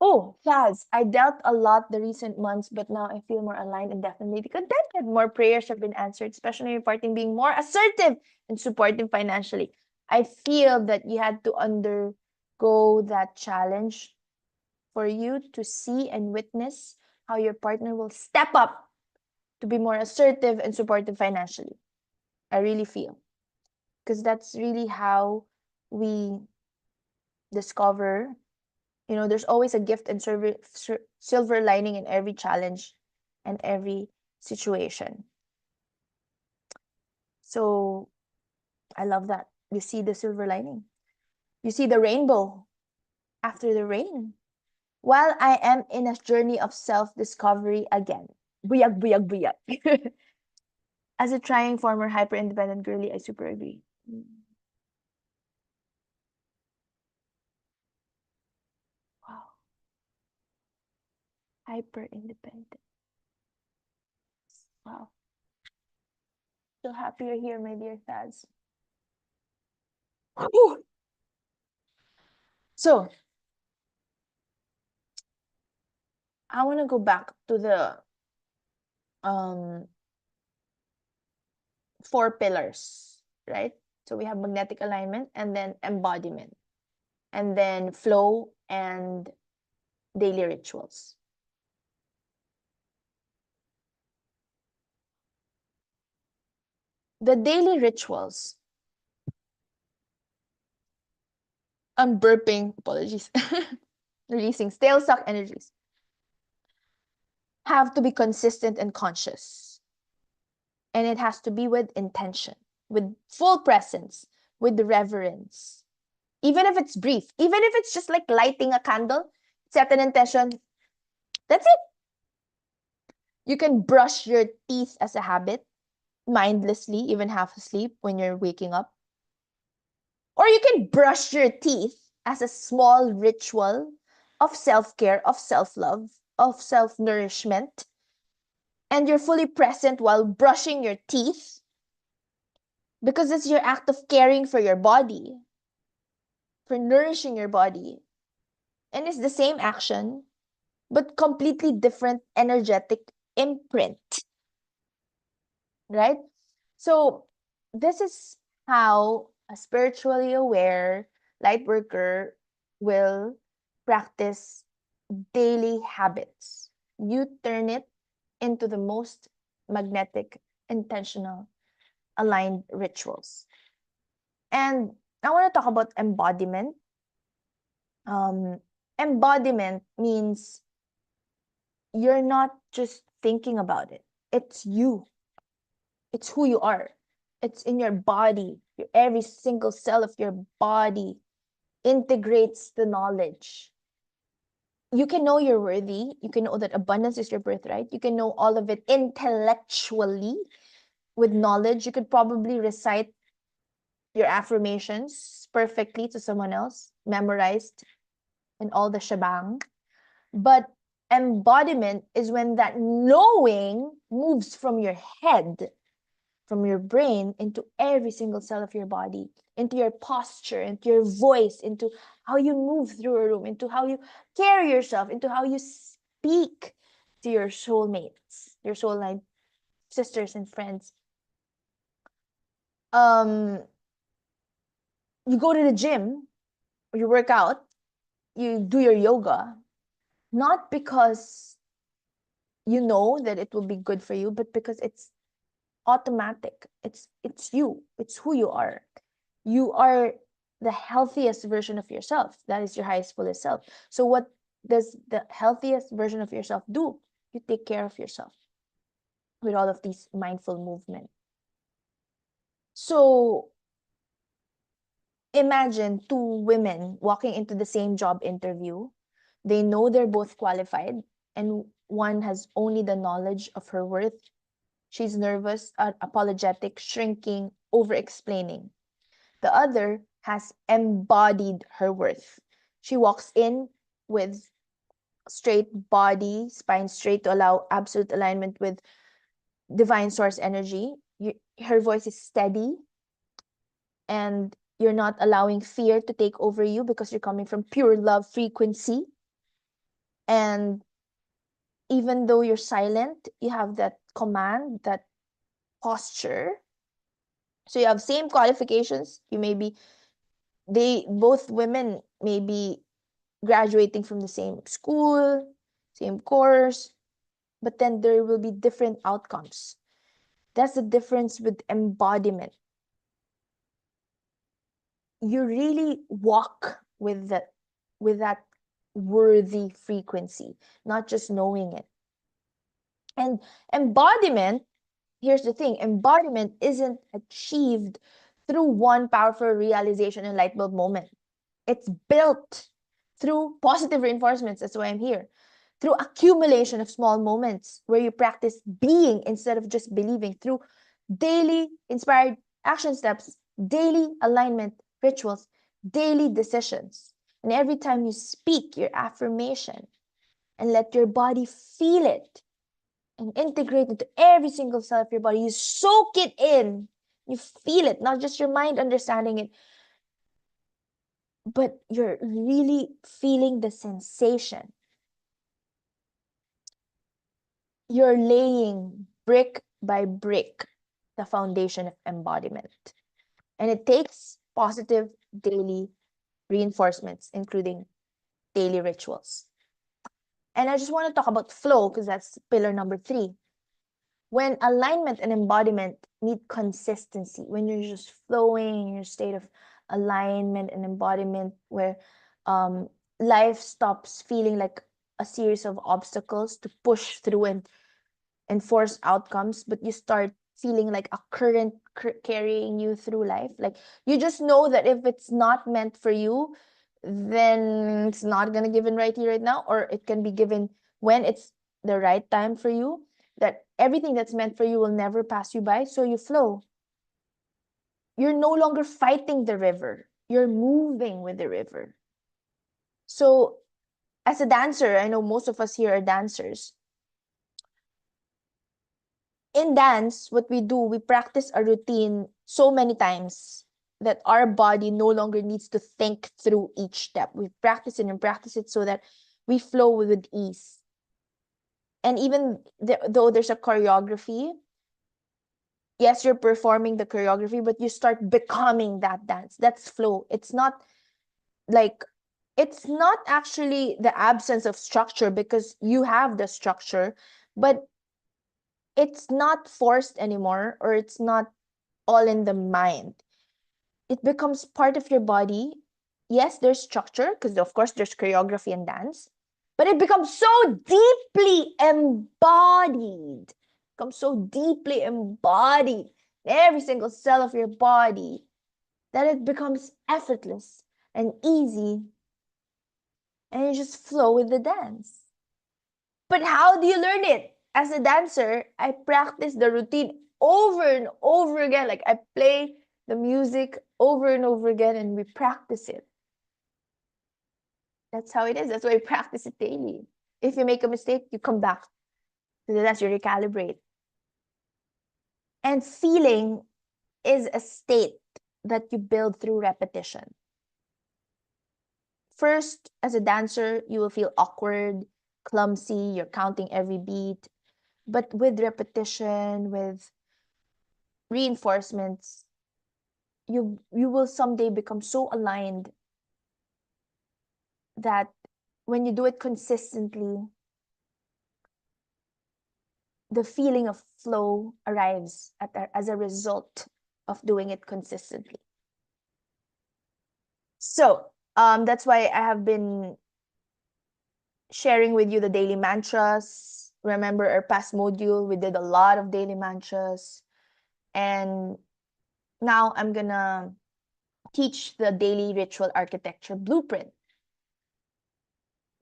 Oh, Faz, I dealt a lot the recent months, but now I feel more aligned and definitely contented. More prayers have been answered, especially regarding being more assertive and supportive financially. I feel that you had to undergo that challenge for you to see and witness how your partner will step up to be more assertive and supportive financially. I really feel. because that's really how we discover, there's always a gift and silver lining in every challenge and every situation. So I love that. You see the silver lining. You see the rainbow after the rain. While I am in a journey of self-discovery again. Buyag, buyag, buyag. As a trying former hyper-independent girly, I super agree. Wow. Hyper-independent. Wow. So happy you're here, my dear Thaz. So, I want to go back to the um 4 pillars, right? So we have magnetic alignment and then embodiment and then flow and daily rituals. The daily rituals, I'm burping, apologies, releasing stale suck energies, have to be consistent and conscious. And it has to be with intention, with full presence, with reverence. Even if it's brief, even if it's just like lighting a candle, set an intention. That's it. You can brush your teeth as a habit, mindlessly, even half asleep when you're waking up. Or you can brush your teeth as a small ritual of self-care, of self-love, of self-nourishment. And you're fully present while brushing your teeth because it's your act of caring for your body, for nourishing your body. And it's the same action, but completely different energetic imprint, right? So this is how a spiritually aware light worker will practice daily habits. You turn it into the most magnetic, intentional, aligned rituals. And I want to talk about embodiment. Embodiment means you're not just thinking about it. It's you. It's who you are. It's in your body. Every single cell of your body integrates the knowledge. You can know you're worthy. You can know that abundance is your birthright. You can know all of it intellectually with knowledge. You could probably recite your affirmations perfectly to someone else, memorized, and all the shebang. But embodiment is when that knowing moves from your head, from your brain, into every single cell of your body, into your posture, into your voice, into how you move through a room, into how you carry yourself, into how you speak to your soulmates, your soul line sisters and friends. You go to the gym, you work out, you do your yoga, not because you know that it will be good for you, but because it's automatic. It's you. It's who you are. You are the healthiest version of yourself. That is your highest, fullest self. So what does the healthiest version of yourself do? You take care of yourself with all of these mindful movement. So imagine 2 women walking into the same job interview. They know they're both qualified, and one has only the knowledge of her worth. She's nervous, apologetic, shrinking, over explaining. The other has embodied her worth. She walks in with straight body, spine straight to allow absolute alignment with divine source energy. Her voice is steady, and you're not allowing fear to take over you because you're coming from pure love frequency. And even though you're silent, you have that command, that posture. So you have same qualifications. Both women may be graduating from the same school, same course, but then there will be different outcomes. That's the difference with embodiment. you really walk with that worthy frequency, not just knowing it. And embodiment, here's the thing, embodiment isn't achieved through one powerful realization and light bulb moment. It's built through positive reinforcements. That's why I'm here. Through accumulation of small moments where you practice being instead of just believing, through daily inspired action steps, daily alignment rituals, daily decisions. And every time you speak your affirmation and let your body feel it and integrate into every single cell of your body, you soak it in, you feel it, not just your mind understanding it, but you're really feeling the sensation. You're laying brick by brick the foundation of embodiment. And it takes positive daily reinforcements, including daily rituals. And I just want to talk about flow because that's pillar number 3. When alignment and embodiment need consistency, when you're just flowing in your state of alignment and embodiment, where life stops feeling like a series of obstacles to push through and force outcomes, but you start feeling like a current carrying you through life. Like you just know that if it's not meant for you, then it's not gonna given right here, right now, or it can be given when it's the right time for you. That everything that's meant for you will never pass you by, so you flow. You're no longer fighting the river. You're moving with the river. So as a dancer, I know most of us here are dancers. In dance, what we do, we practice a routine so many times that our body no longer needs to think through each step. We practice it and practice it so that we flow with ease. And even though there's a choreography, yes, you're performing the choreography, but you start becoming that dance. That's flow. It's not actually the absence of structure, because you have the structure, but it's not forced anymore, or it's not all in the mind. It becomes part of your body. Yes, there's structure, because of course there's choreography and dance, but it becomes so deeply embodied. Becomes so deeply embodied in every single cell of your body that it becomes effortless and easy, and you just flow with the dance. But how do you learn it? As a dancer, I practice the routine over and over again. Like I play the music over and over again and we practice it. That's how it is. That's why we practice it daily. If you make a mistake, you come back to the dance, you recalibrate. And feeling is a state that you build through repetition. First, as a dancer, you will feel awkward, clumsy, you're counting every beat. But with repetition, with reinforcements, you will someday become so aligned that when you do it consistently, the feeling of flow arrives as a result of doing it consistently. So that's why I have been sharing with you the daily mantras. Remember our past module, we did a lot of daily mantras. And now I'm gonna teach the daily ritual architecture blueprint.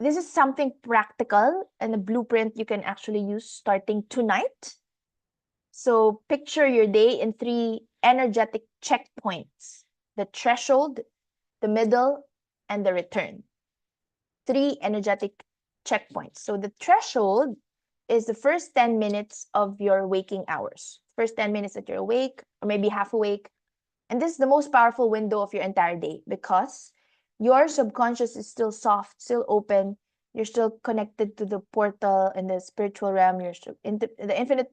This is something practical and a blueprint you can actually use starting tonight. So picture your day in 3 energetic checkpoints: the threshold, the middle, and the return. 3 energetic checkpoints. So the threshold is the first 10 minutes of your waking hours. First 10 minutes that you're awake, or maybe half awake. And this is the most powerful window of your entire day, because your subconscious is still soft, still open. You're still connected to the portal and the spiritual realm. You're still the infinite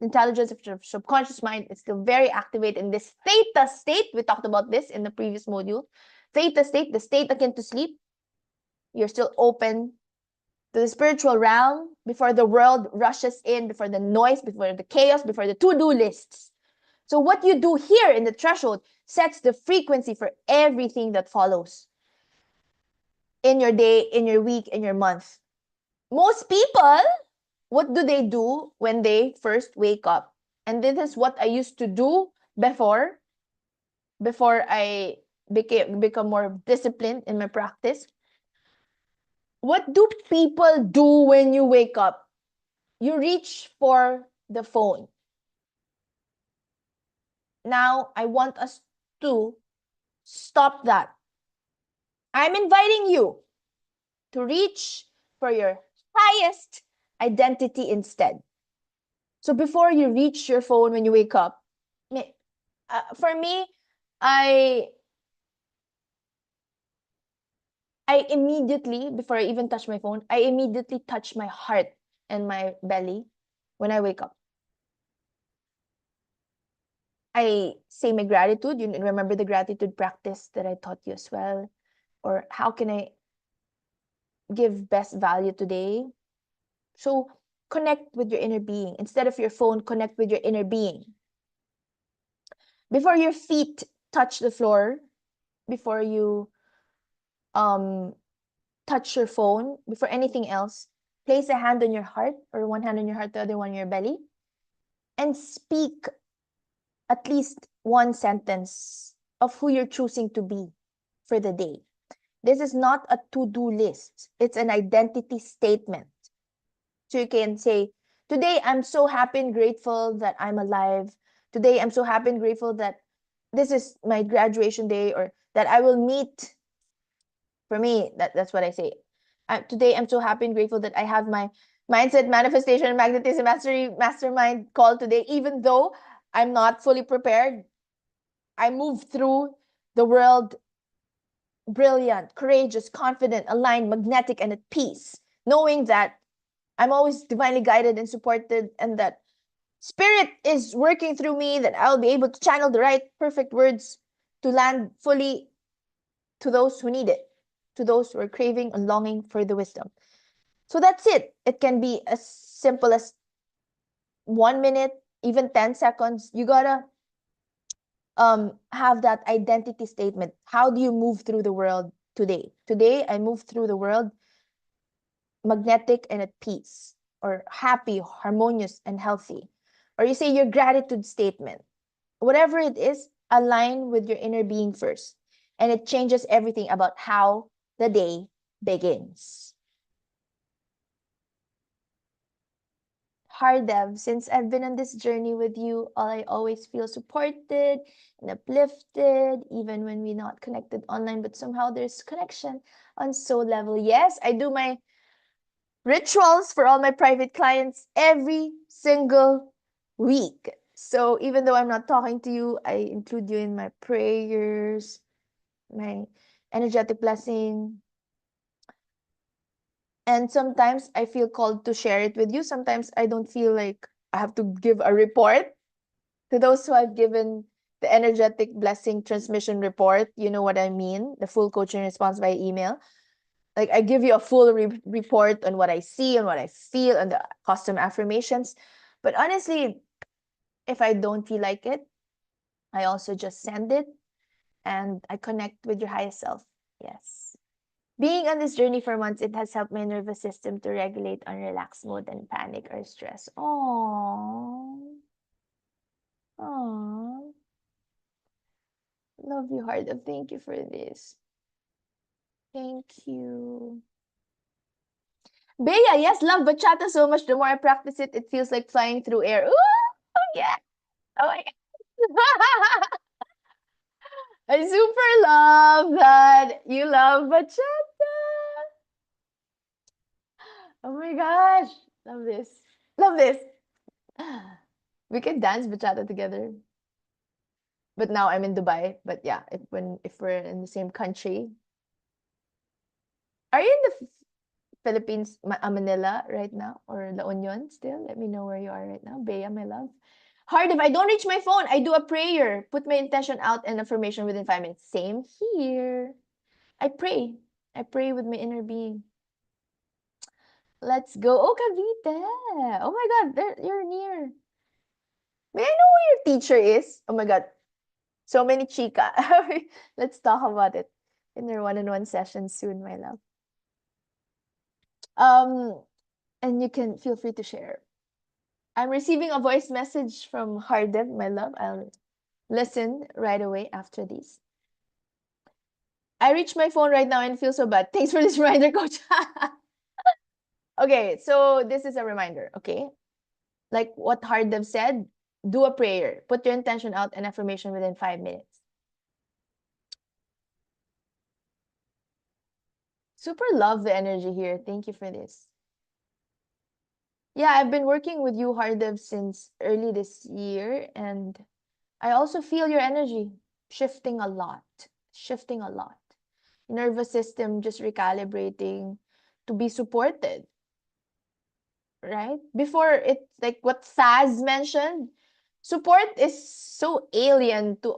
intelligence of your subconscious mind is still very activated in this theta state. We talked about this in the previous module. Theta state, the state akin to sleep. You're still open to the spiritual realm before the world rushes in, before the noise, before the chaos, before the to-do lists. So what you do here in the threshold, sets the frequency for everything that follows in your day, in your week, in your month. Most people, what do they do when they first wake up? And this is what I used to do before I become more disciplined in my practice. What do people do when you wake up? You reach for the phone. Now, I want us to stop that. I'm inviting you to reach for your highest identity instead. So before you reach your phone when you wake up, for me, I immediately, before I even touch my phone, I immediately touch my heart and my belly when I wake up. I say my gratitude. You remember the gratitude practice that I taught you as well? Or how can I give best value today? So connect with your inner being. Instead of your phone, connect with your inner being. Before your feet touch the floor, before you touch your phone, before anything else, place a hand on your heart, or one hand on your heart, the other one on your belly, and speak at least one sentence of who you're choosing to be for the day. This is not a to-do list. It's an identity statement. So you can say, today I'm so happy and grateful that I'm alive. Today I'm so happy and grateful that this is my graduation day, or that I will meet. For me, that's what I say. Today I'm so happy and grateful that I have my mindset, manifestation, and magnetism mastery mastermind call today. Even though I'm not fully prepared, I move through the world brilliant, courageous, confident, aligned, magnetic, and at peace, knowing that I'm always divinely guided and supported, and that spirit is working through me, that I'll be able to channel the right perfect words to land fully to those who need it, to those who are craving and longing for the wisdom. So that's it. It can be as simple as 1 minute, even 10 seconds. You gotta have that identity statement. How do you move through the world today? Today, I move through the world magnetic and at peace, or happy, harmonious, and healthy. Or you say your gratitude statement. Whatever it is, align with your inner being first. And it changes everything about how the day begins. Hardev, since I've been on this journey with you, I always feel supported and uplifted, even when we're not connected online, but somehow there's connection on soul level. Yes, I do my rituals for all my private clients every single week. So even though I'm not talking to you, I include you in my prayers, my energetic blessing. And sometimes I feel called to share it with you. Sometimes I don't feel like I have to give a report to those who I've given the energetic blessing transmission report. You know what I mean? The full coaching response by email. Like I give you a full report on what I see and what I feel and the custom affirmations. But honestly, if I don't feel like it, I also just send it and I connect with your highest self. Yes. Being on this journey for months, it has helped my nervous system to regulate on relaxed mode and panic or stress. Oh, oh, love you, heart. Thank you for this. Thank you. Bea, yes, love bachata so much. The more I practice it, it feels like flying through air. Ooh, yeah. Oh my God. I super love that you love bachata. Oh my gosh. Love this. Love this. We can dance bachata together. But now I'm in Dubai. But yeah, if we're in the same country. Are you in the Philippines, Manila right now, or La Union still? Let me know where you are right now. Bea, my love. Hard, if I don't reach my phone, I do a prayer. Put my intention out and affirmation within 5 minutes. Same here. I pray. I pray with my inner being. Let's go. Oh, Cavite. Oh my God, you're near. May I know who your teacher is? Oh my God. So many chika. Let's talk about it in our one-on-one session soon, my love. Um, and you can feel free to share. I'm receiving a voice message from Hardev, my love. I'll listen right away after these. I reached my phone right now and feel so bad. Thanks for this reminder, coach. Okay, so this is a reminder, okay? Like what Hardev said, do a prayer. Put your intention out and affirmation within 5 minutes. Super love the energy here. Thank you for this. Yeah, I've been working with you, Hardev, since early this year, and I also feel your energy shifting a lot. Shifting a lot. Nervous system just recalibrating to be supported, right? Before it, like what Saz mentioned, support is so alien to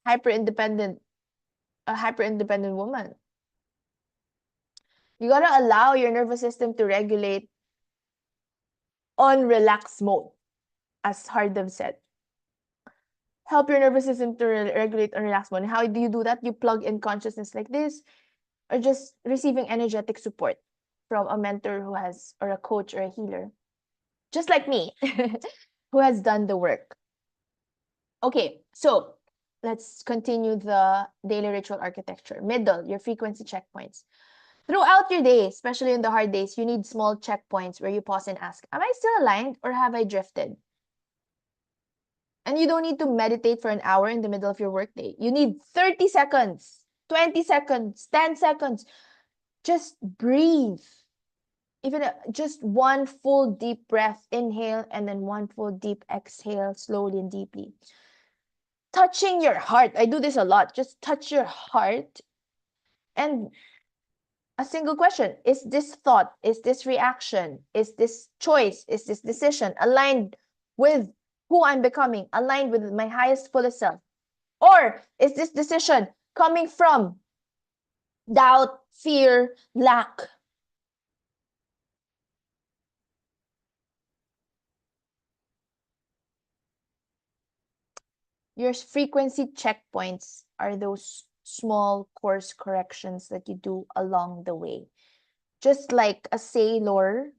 hyper independent, a hyper independent woman. You gotta allow your nervous system to regulate on relax mode, as Hardev said. Help your nervous system to regulate on relax mode. And how do you do that? You plug in consciousness like this, or just receiving energetic support from a mentor who has, or a coach or a healer, just like me, who has done the work. Okay, so let's continue the daily ritual architecture. Middle, your frequency checkpoints. Throughout your day, especially in the hard days, you need small checkpoints where you pause and ask, am I still aligned or have I drifted? And you don't need to meditate for an hour in the middle of your workday. You need 30 seconds, 20 seconds, 10 seconds. Just breathe. Even just one full deep breath, inhale, and then one full deep exhale, slowly and deeply. Touching your heart. I do this a lot. Just touch your heart and a single question. Is this thought, is this reaction, is this choice, is this decision aligned with who I'm becoming, aligned with my highest, fullest self? Or is this decision coming from doubt, fear, lack? Your frequency checkpoints are those small course corrections that you do along the way. Just like a sailor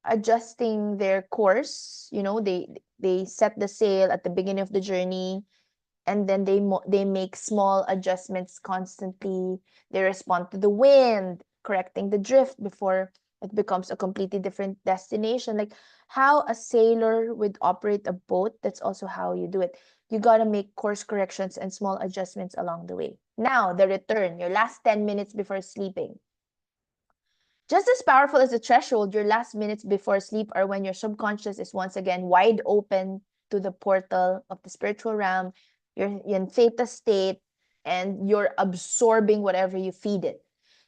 adjusting their course, they set the sail at the beginning of the journey, and then they make small adjustments constantly. They respond to the wind, correcting the drift before it becomes a completely different destination. Like how a sailor would operate a boat, that's also how you do it. You got to make course corrections and small adjustments along the way. Now, the return, your last 10 minutes before sleeping. Just as powerful as the threshold, your last minutes before sleep are when your subconscious is once again wide open to the portal of the spiritual realm. You're in theta state and you're absorbing whatever you feed it.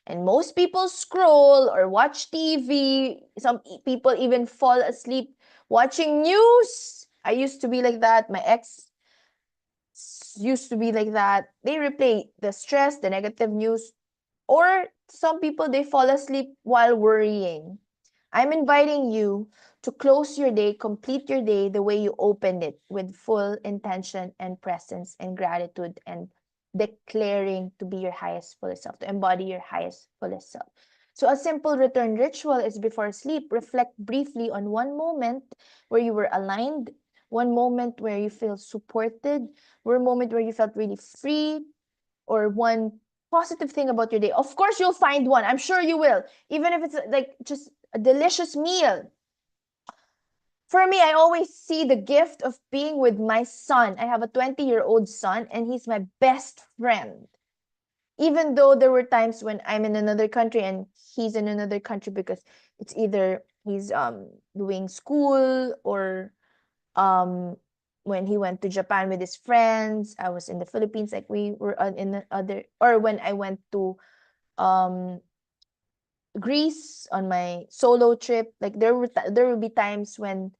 And most people scroll or watch TV. Some people even fall asleep watching news. I used to be like that. My ex used to be like that. They replay the stress, the negative news, or some people, they fall asleep while worrying. I'm inviting you to close your day, complete your day the way you opened it, with full intention and presence and gratitude, and declaring to be your highest, fullest self, to embody your highest, fullest self. So a simple return ritual is before sleep, reflect briefly on one moment where you were aligned, one moment where you feel supported, one moment where you felt really free, or one positive thing about your day. Of course, you'll find one. I'm sure you will. Even if it's like just a delicious meal. For me, I always see the gift of being with my son. I have a 20-year-old son, and he's my best friend. Even though there were times when I'm in another country and he's in another country, because it's either he's doing school, or um when he went to Japan with his friends. I was in the Philippines, like we were in the other, or when I went to um Greece on my solo trip. Like there will be times when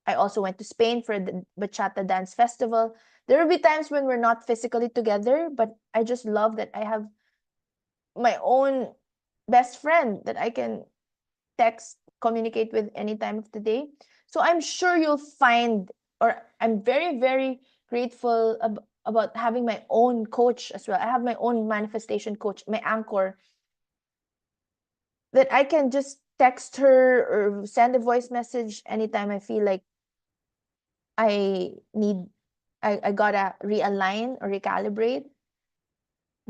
I also went to Spain for the bachata dance festival. There will be times when we're not physically together, but I just love that I have my own best friend that I can text, communicate with any time of the day. So I'm sure you'll find, or I'm very, very grateful about having my own coach as well. I have my own manifestation coach, my anchor, that I can just text her or send a voice message anytime I feel like I need, I gotta realign or recalibrate.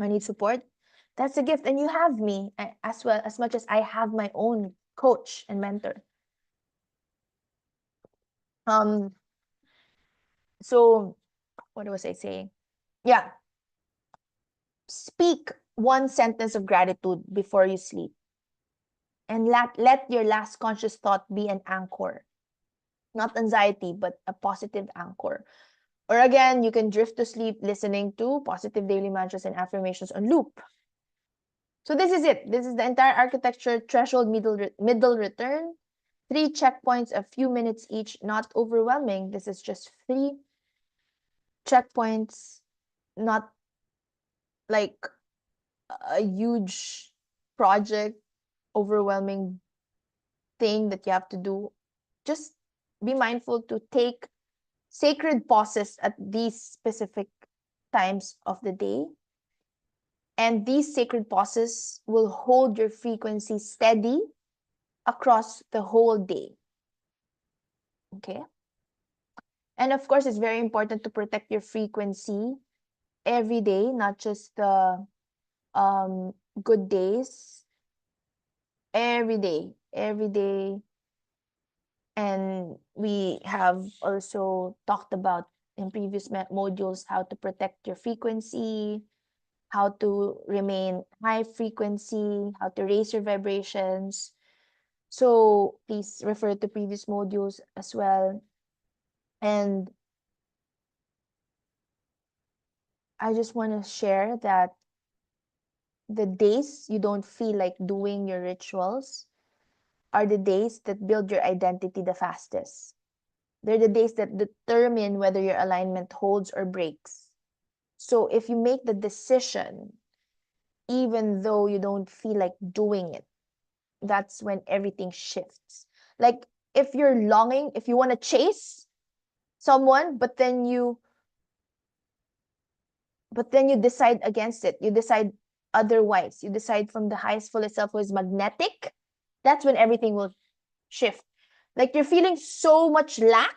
I need support. That's a gift. And you have me as well, as much as I have my own coach and mentor. Um, so what was I saying? Yeah. Speak one sentence of gratitude before you sleep. And let your last conscious thought be an anchor. Not anxiety, but a positive anchor. Or again, you can drift to sleep listening to positive daily mantras and affirmations on loop. So this is it. This is the entire architecture, threshold, middle return. 3 checkpoints, a few minutes each, not overwhelming. This is just 3 checkpoints, not like a huge project, overwhelming thing that you have to do. Just be mindful to take sacred pauses at these specific times of the day. And these sacred pauses will hold your frequency steady across the whole day. Okay? And of course, it's very important to protect your frequency every day, not just the good days. Every day. And we have also talked about in previous modules how to protect your frequency, how to remain high frequency, how to raise your vibrations. So please refer to previous modules as well. And I just want to share that the days you don't feel like doing your rituals are the days that build your identity the fastest. They're the days that determine whether your alignment holds or breaks. So if you make the decision, even though you don't feel like doing it, that's when everything shifts. Like if you're longing, if you want to chase someone, but then you decide against it. You decide otherwise. You decide from the highest fullest self who is magnetic. That's when everything will shift. Like you're feeling so much lack,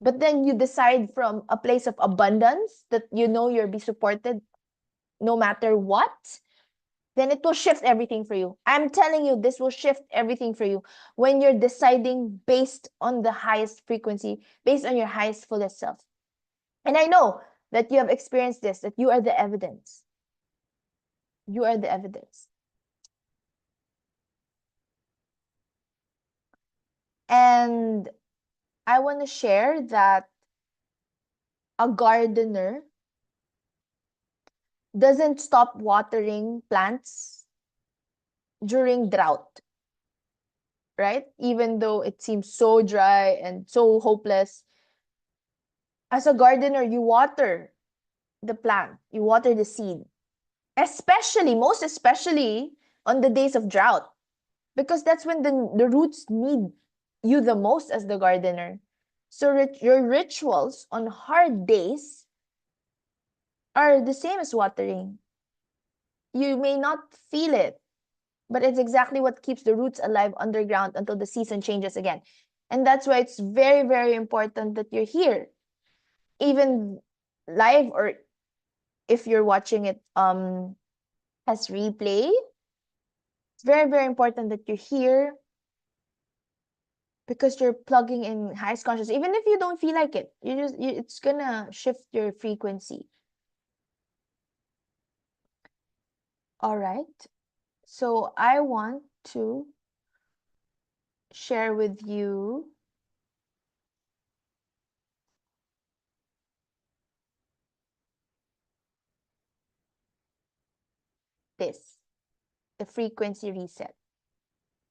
but then you decide from a place of abundance that you know you'll be supported no matter what, then it will shift everything for you. I'm telling you, this will shift everything for you when you're deciding based on the highest frequency, based on your highest fullest self. And I know that you have experienced this, that you are the evidence. You are the evidence. And I want to share that a gardener doesn't stop watering plants during drought, right? Even though it seems so dry and so hopeless. As a gardener, you water the plant, you water the seed, especially, most especially on the days of drought, because that's when the roots need you the most as the gardener. So your rituals on hard days are the same as watering. You may not feel it, but it's exactly what keeps the roots alive underground until the season changes again. And that's why it's very, very important that you're here, even live, or if you're watching it as replay. It's very, very important that you're here because you're plugging in highest conscious. Even if you don't feel like it, it's gonna shift your frequency. All right. So I want to share with you this, the frequency reset.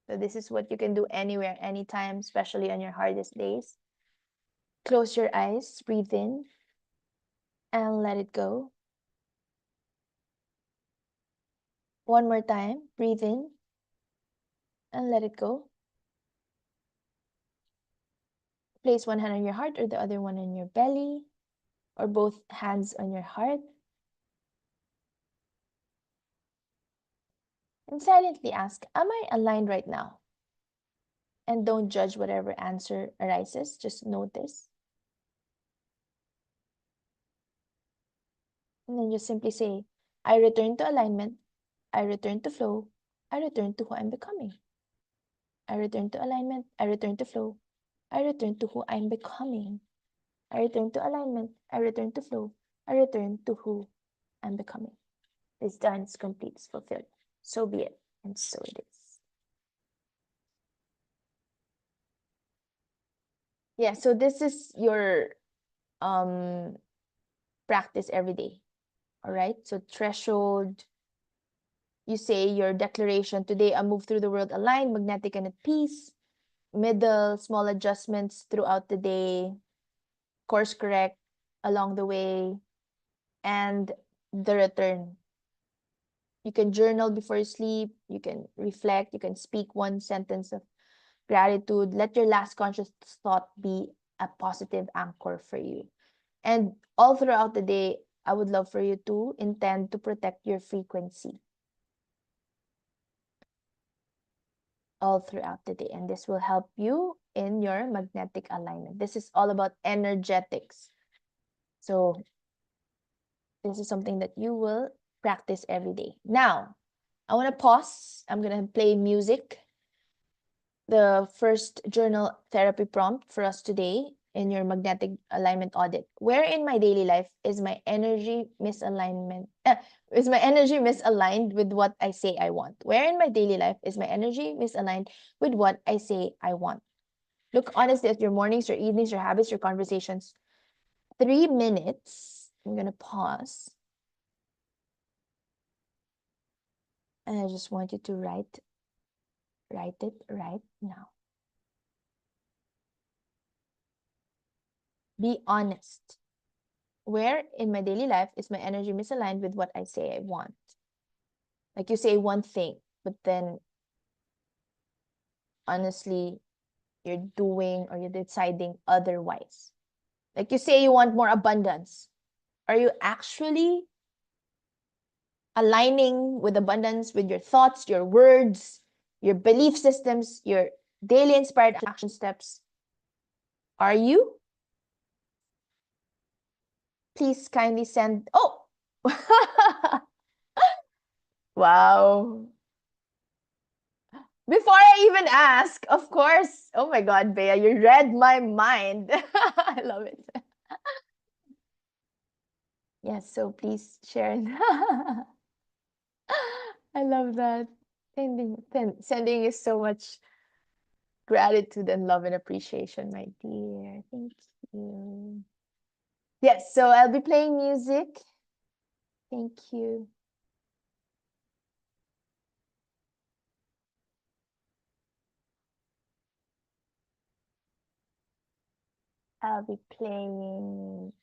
So this is what you can do anywhere, anytime, especially on your hardest days. Close your eyes, breathe in, and let it go. One more time, breathe in, and let it go. Place one hand on your heart or the other one on your belly. or both hands on your heart. And silently ask, am I aligned right now? And don't judge whatever answer arises, just notice. And then just simply say, I return to alignment, I return to flow, I return to who I'm becoming. I return to alignment, I return to flow, I return to who I'm becoming. I return to alignment, I return to flow, I return to who I'm becoming. It's done, it's complete, it's fulfilled. So be it, and so it is. Yeah, so this is your practice every day. All right, so threshold, you say your declaration, today I move through the world aligned, magnetic, and at peace. Middle, small adjustments throughout the day, course correct along the way, and the return. You can journal before you sleep, you can reflect, you can speak one sentence of gratitude. Let your last conscious thought be a positive anchor for you. And all throughout the day, I would love for you to intend to protect your frequency all throughout the day. And this will help you in your magnetic alignment. This is all about energetics. So this is something that you will practice every day. Now, I want to pause. I'm going to play music. The first journal therapy prompt for us today in your magnetic alignment audit. Where in my daily life is my energy misalignment? Is my energy misaligned with what I say I want? Where in my daily life is my energy misaligned with what I say I want? Look honestly at your mornings, your evenings, your habits, your conversations. 3 minutes. I'm going to pause. And I just want you to write it right now. Be honest. Where in my daily life is my energy misaligned with what I say I want? Like you say one thing, but then honestly, you're doing or you're deciding otherwise. Like you say you want more abundance. Are you actually aligning with abundance with your thoughts, your words, your belief systems, your daily inspired action steps? Are you? Please kindly send. Oh, wow. Before I even ask, of course. Oh my God, Bea, you read my mind. I love it. Yes, so please share. I love that. Sending you so much gratitude and love and appreciation, my dear. Thank you. Yes, so I'll be playing music. Thank you. I'll be playing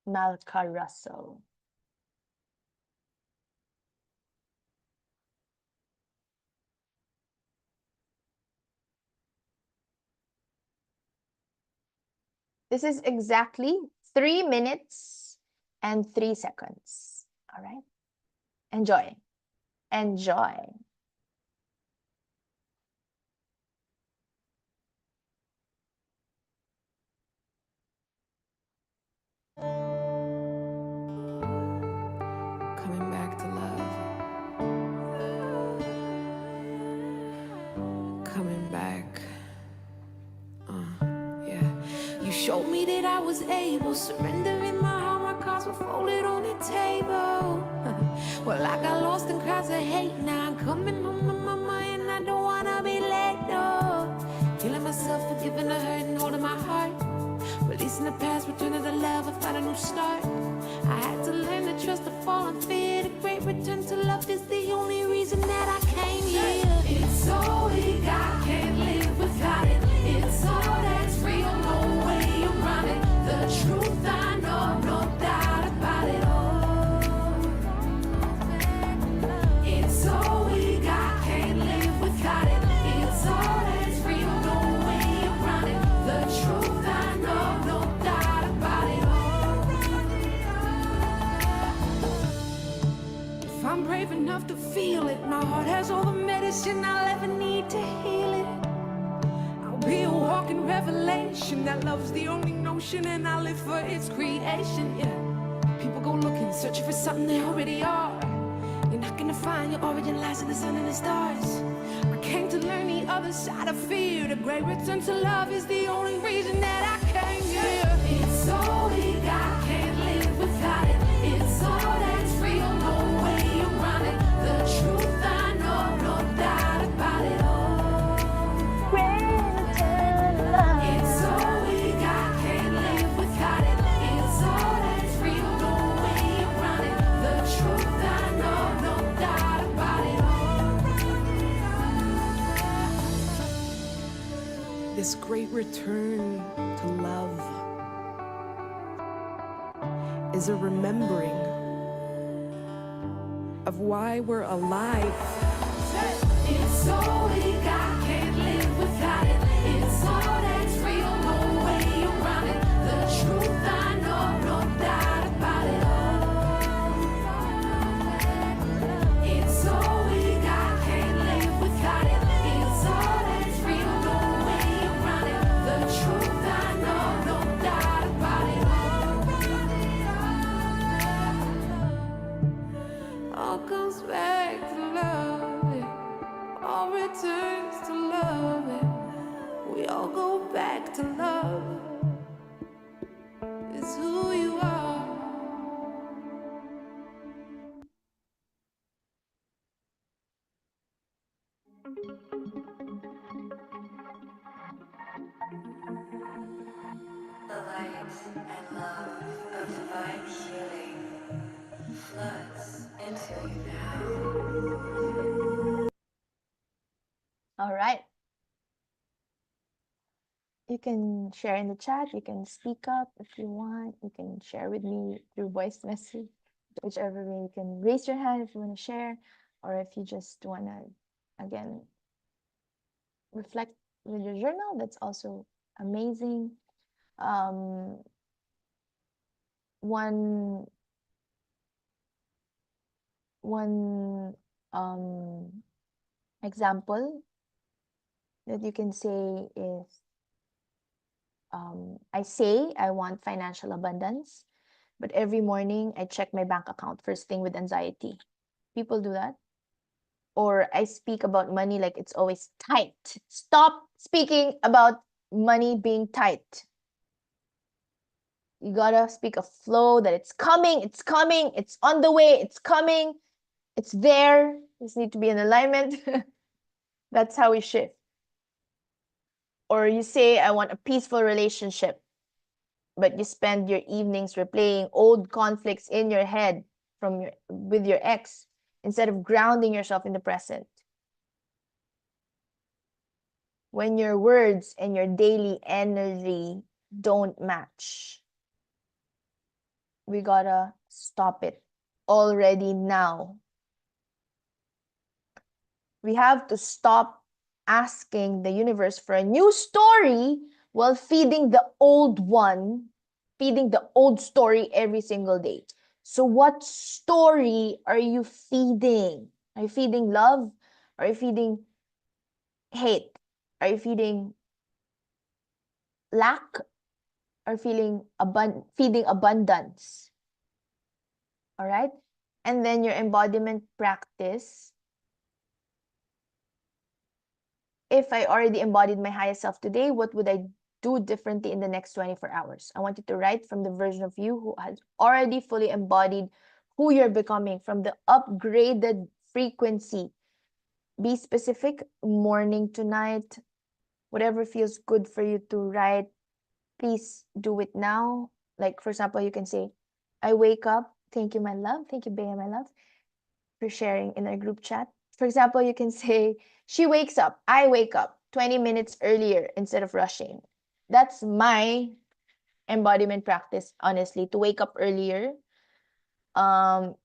Malca Russell. This is exactly 3 minutes and 3 seconds. All right. Enjoy. Enjoy. Coming back to love. Coming back. Yeah. You showed me that I was able, surrendering my heart, my cards were folded on the table. Well, I got lost in crowds of hate. Now I'm coming home to mama and I don't wanna be let go. Feeling myself, forgiving the hurt and holding my heart. Releasing the past, returning to love, I found a new start. I had to learn to trust, to fall and fear. The great return to love is the only reason that I came here. It's all we got, can't live without it. It's all that's real, no way around it. The truth I know, no doubt about it. It's all we got, can't live without it. It's all that's real, no way around it. enough to feel it. My heart has all the medicine I'll ever need to heal it. I'll be a walking revelation that love's the only notion, and I live for its creation. Yeah. People go looking, searching for something they already are. You're not gonna find your origin lies in the sun and the stars. I came to learn the other side of fear. The great return to love is the only reason that I came here. It's all we got, can't live without it. It's all that's real, no way around it. The truth I know, no doubt about it. It's all we got, can't live without it. It's all that's real, no way around it. The truth I know, no doubt about it. This great return to love is a remembering of why we're alive. It's all we got, can't live without it. It's all that's real, no way around it. The truth I know, no doubt about it. It's all we got, can't live without it. It's all that's real, no way around it. The truth I know, no doubt about it. All comes back to love it. All returns to love it. We all go back to love. It's who you are. The light and love of divine healing floods into you now. All right. You can share in the chat. You can speak up if you want. You can share with me through voice message, whichever way. You can raise your hand if you want to share, or if you just want to, again, reflect with your journal. That's also amazing. One example that you can say is, I say I want financial abundance, but every morning I check my bank account first thing with anxiety. People do that. Or I speak about money like it's always tight. Stop speaking about money being tight. You gotta speak a flow that it's coming, it's on the way, it's coming, it's there. Just need to be in alignment. That's how we shift. Or you say, I want a peaceful relationship, but you spend your evenings replaying old conflicts in your head with your ex instead of grounding yourself in the present. When your words and your daily energy don't match, we gotta stop it already now. We have to stop asking the universe for a new story while feeding the old story every single day. So what story are you feeding? Are you feeding love? Are you feeding hate? Are you feeding lack? Or feeding abundance? All right? And then your embodiment practice. If I already embodied my highest self today, what would I do differently in the next 24 hours? I want you to write from the version of you who has already fully embodied who you're becoming, from the upgraded frequency. Be specific, morning to night, whatever feels good for you to write, please do it now. Like, for example, you can say, I wake up, thank you, my love, thank you, Bea, my love, for sharing in our group chat. For example, you can say, she wakes up, I wake up 20 minutes earlier instead of rushing. That's my embodiment practice, honestly, to wake up earlier, to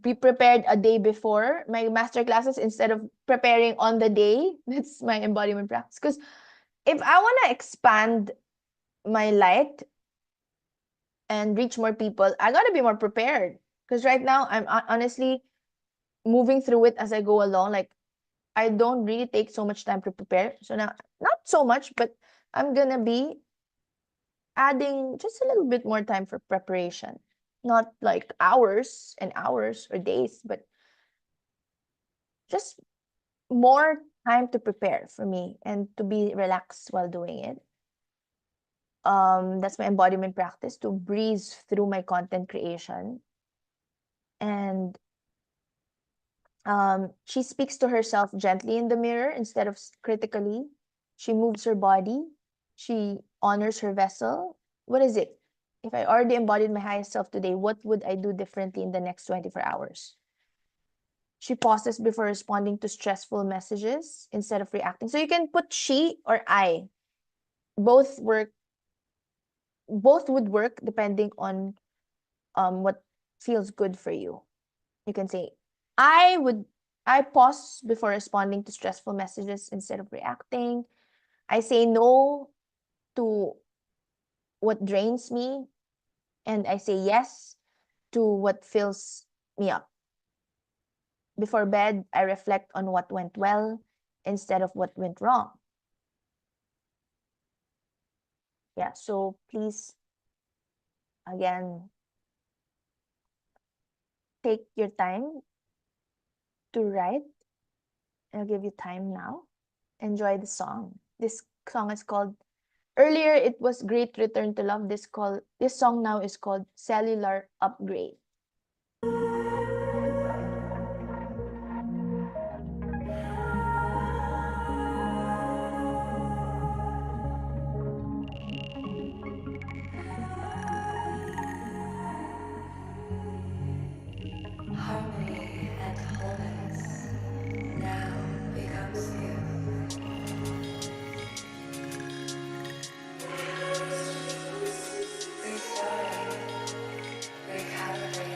be prepared a day before my master classes instead of preparing on the day. That's my embodiment practice. Because if I want to expand my light and reach more people, I got to be more prepared. Because right now, I'm honestly moving through it as I go along. Like, I don't really take so much time to prepare. So now, not so much, but I'm gonna be adding just a little bit more time for preparation. Not like hours and hours or days, but just more time to prepare for me and to be relaxed while doing it. That's my embodiment practice, to breeze through my content creation. And she speaks to herself gently in the mirror instead of critically. She moves her body. She honors her vessel. What is it? If I already embodied my highest self today, what would I do differently in the next 24 hours? She pauses before responding to stressful messages instead of reacting. So you can put she or I. Both work. Both would work depending on what feels good for you. You can say, I would I pause before responding to stressful messages instead of reacting. I say no to what drains me, and I say yes to what fills me up. Before bed, I reflect on what went well instead of what went wrong. Yeah, so please, again, take your time to write. I'll give you time now. Enjoy the song. This song is called, earlier it was Great Return to Love. This song now is called Cellular Upgrade. Harmony and wholeness now becomes you. Restoring, recalibrating.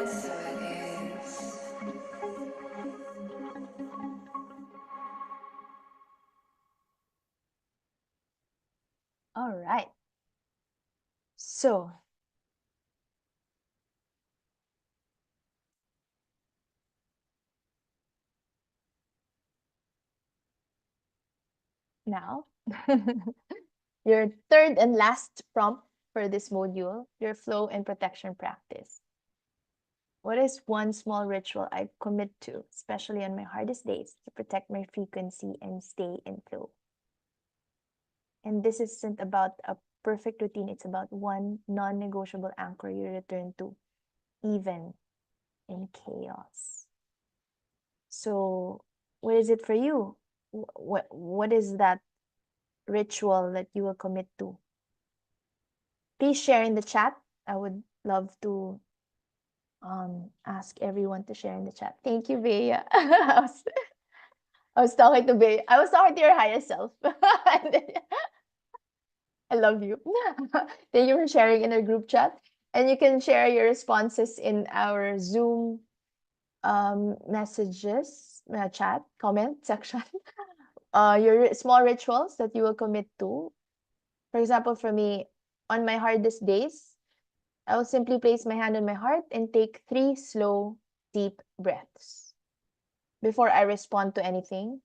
And so it is. All right. So now, your third and last prompt for this module, your flow and protection practice. What is one small ritual I commit to, especially on my hardest days, to protect my frequency and stay in flow? And this isn't about a perfect routine, it's about one non negotiable anchor you return to, even in chaos. So, what is it for you? What is that ritual that you will commit to? Please share in the chat. I would love to ask everyone to share in the chat. Thank you, Bea. I was talking to Bea. I was talking to your higher self. I love you. Thank you for sharing in our group chat. And you can share your responses in our Zoom messages, chat, comment section. Your small rituals that you will commit to. For example, for me, on my hardest days, I will simply place my hand on my heart and take 3 slow, deep breaths. Before I respond to anything,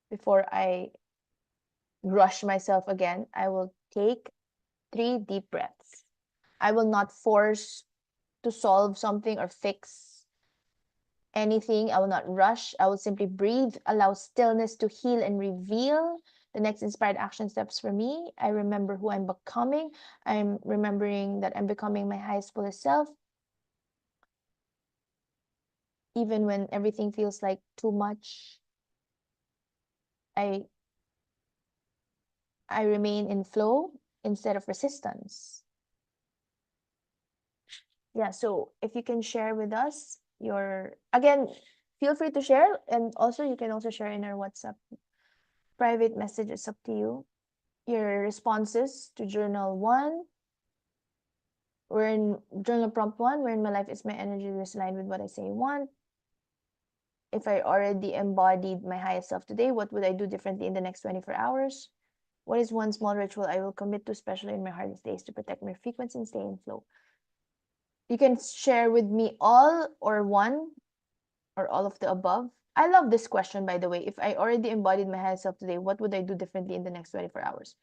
before I rush myself again, I will take 3 deep breaths. I will not force to solve something or fix anything. I will not rush. I will simply breathe, allow stillness to heal and reveal the next inspired action steps for me. I remember who I'm becoming. I'm remembering that I'm becoming my highest, fullest self. Even when everything feels like too much, I I remain in flow instead of resistance. Yeah, so if you can share with us your, again, feel free to share, and also you can also share in our WhatsApp private message. It's up to you. Your responses to journal 1. We're in journal prompt 1, wherein my life is my energy is aligned with what I say I want. If I already embodied my highest self today, what would I do differently in the next 24 hours? What is one small ritual I will commit to, especially in my hardest days, to protect my frequency and stay in flow? You can share with me all or one or all of the above. I love this question, by the way. If I already embodied my higher self today, what would I do differently in the next 24 hours?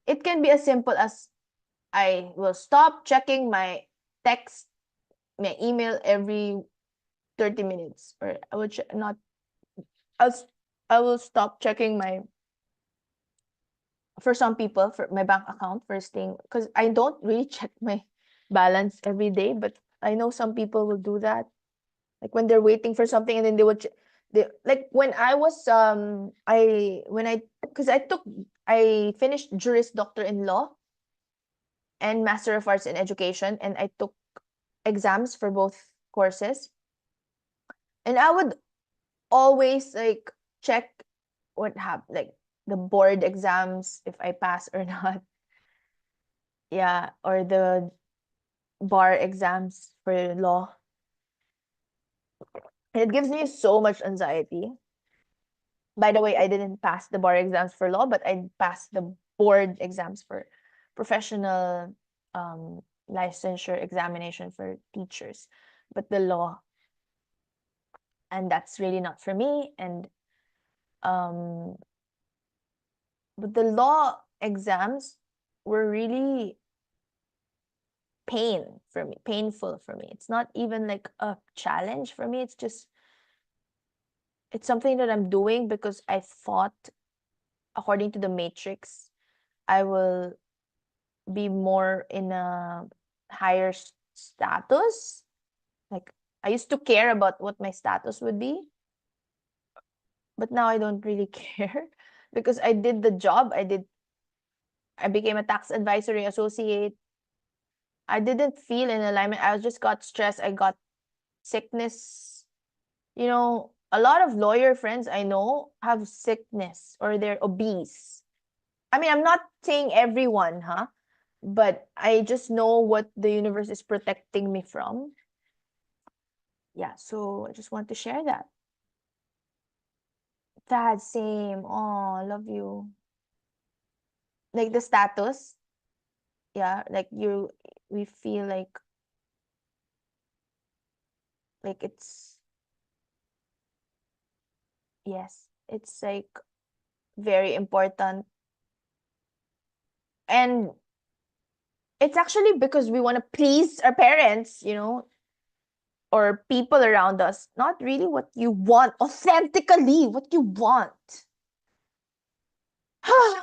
It can be as simple as I will stop checking my text, my email every 30 minutes, or I will not. I'll I will stop checking my, for some people, for my bank account first thing, because I don't really check my balance every day, but I know some people will do that, like when they're waiting for something and then they would they, like when I was I when I because I finished Juris Doctor in Law and Master of Arts in Education, and I took exams for both courses, and I would always like check what happened, like the board exams, if I pass or not. Yeah, or the bar exams for law. And it gives me so much anxiety. By the way, I didn't pass the bar exams for law, but I passed the board exams for professional licensure examination for teachers. But the law, and that's really not for me. And um, but the law exams were really painful for me. It's not even like a challenge for me. It's something that I'm doing because I thought, according to the matrix, I will be more in a higher status. Like, I used to care about what my status would be, but now I don't really care because I did the job. I became a tax advisory associate. I didn't feel in alignment. I just got stressed. I got sickness. A lot of lawyer friends I know have sickness or they're obese. I mean, I'm not saying everyone, huh? But I just know what the universe is protecting me from. Yeah, so I just want to share that. That same. Oh, love you. Like the status. Yeah, like we feel like it's, yes, it's like very important. And it's actually because we want to please our parents, or people around us, not really what you want authentically, what you want.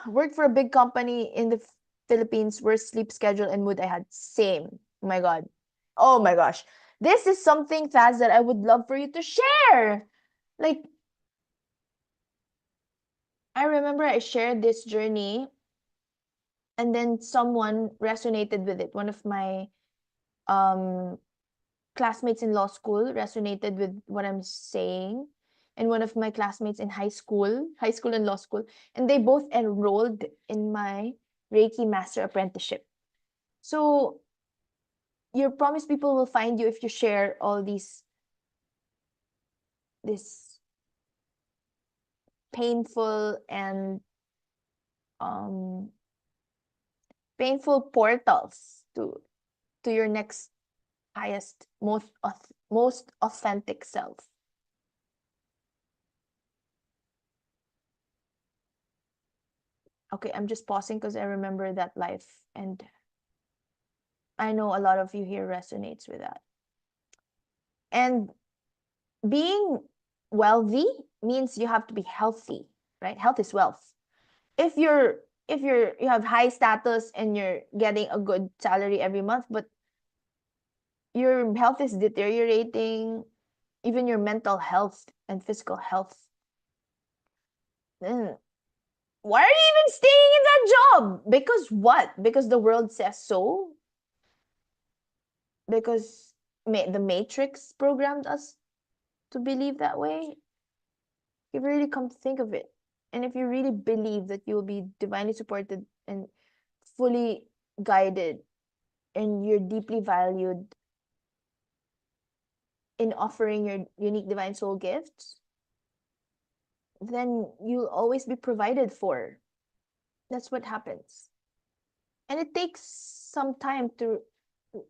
Worked for a big company in the Philippines, worst sleep schedule and mood I had. Same. Oh my God. Oh my gosh. This is something, Taz, that I would love for you to share. Like, I remember I shared this journey and then someone resonated with it. One of my um classmates in law school resonated with what I'm saying, and one of my classmates in high school and law school, and they both enrolled in my Reiki Master Apprenticeship. So your promise people will find you if you share all this painful and um painful portals to your next highest most authentic self. Okay, I'm just pausing because I remember that life, and I know a lot of you here resonates with that. And being wealthy means you have to be healthy, right? Health is wealth. If you have high status and you're getting a good salary every month, but your health is deteriorating, even your mental health and physical health, then why are you even staying in that job? Because what? Because the world says so? Because the Matrix programmed us to believe that way? You really come to think of it. And if you really believe that you'll be divinely supported and fully guided, and you're deeply valued in offering your unique divine soul gifts, then you'll always be provided for. That's what happens. And it takes some time to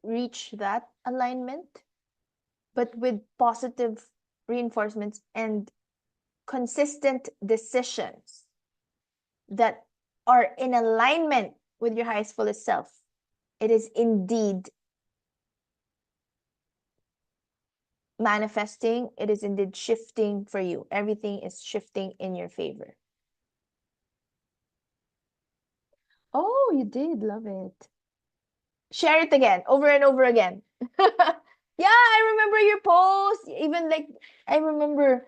reach that alignment, but with positive reinforcements and consistent decisions that are in alignment with your highest, fullest self, it is indeed manifesting, it is indeed shifting for you. Everything is shifting in your favor. Oh, you did love it. Share it again, over and over again. Yeah, I remember your post. Even like I remember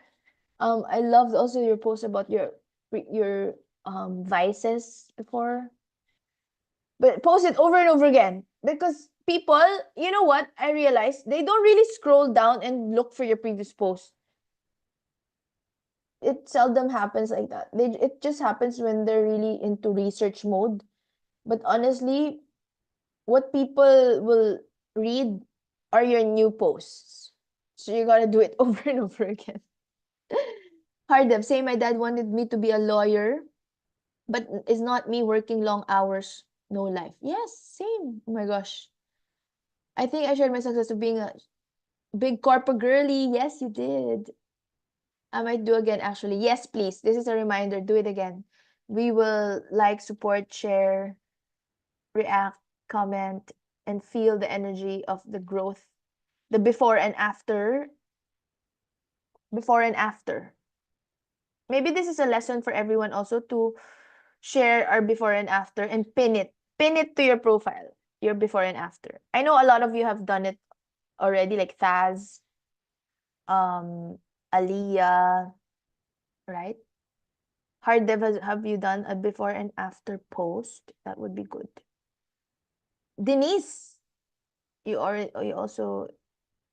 I loved also your post about your vices before. But post it over and over again because people, you know what? I realized they don't really scroll down and look for your previous post. It seldom happens like that. It just happens when they're really into research mode. But honestly, what people will read are your new posts. So you gotta do it over and over again. Hardep, say my dad wanted me to be a lawyer, but it's not me working long hours, no life. Yes, same. Oh my gosh. I think I shared my success of being a big corporate girly. Yes, you did. I might do again actually. Yes, please. This is a reminder. Do it again. We will like, support, share, react, comment, and feel the energy of the growth, the before and after. Before and after. Maybe this is a lesson for everyone also to share our before and after and pin it. Pin it to your profile, your before and after. I know a lot of you have done it already, like Thaz, um, Aliyah, right? Hard Dev, have you done a before and after post? That would be good. Denise, you also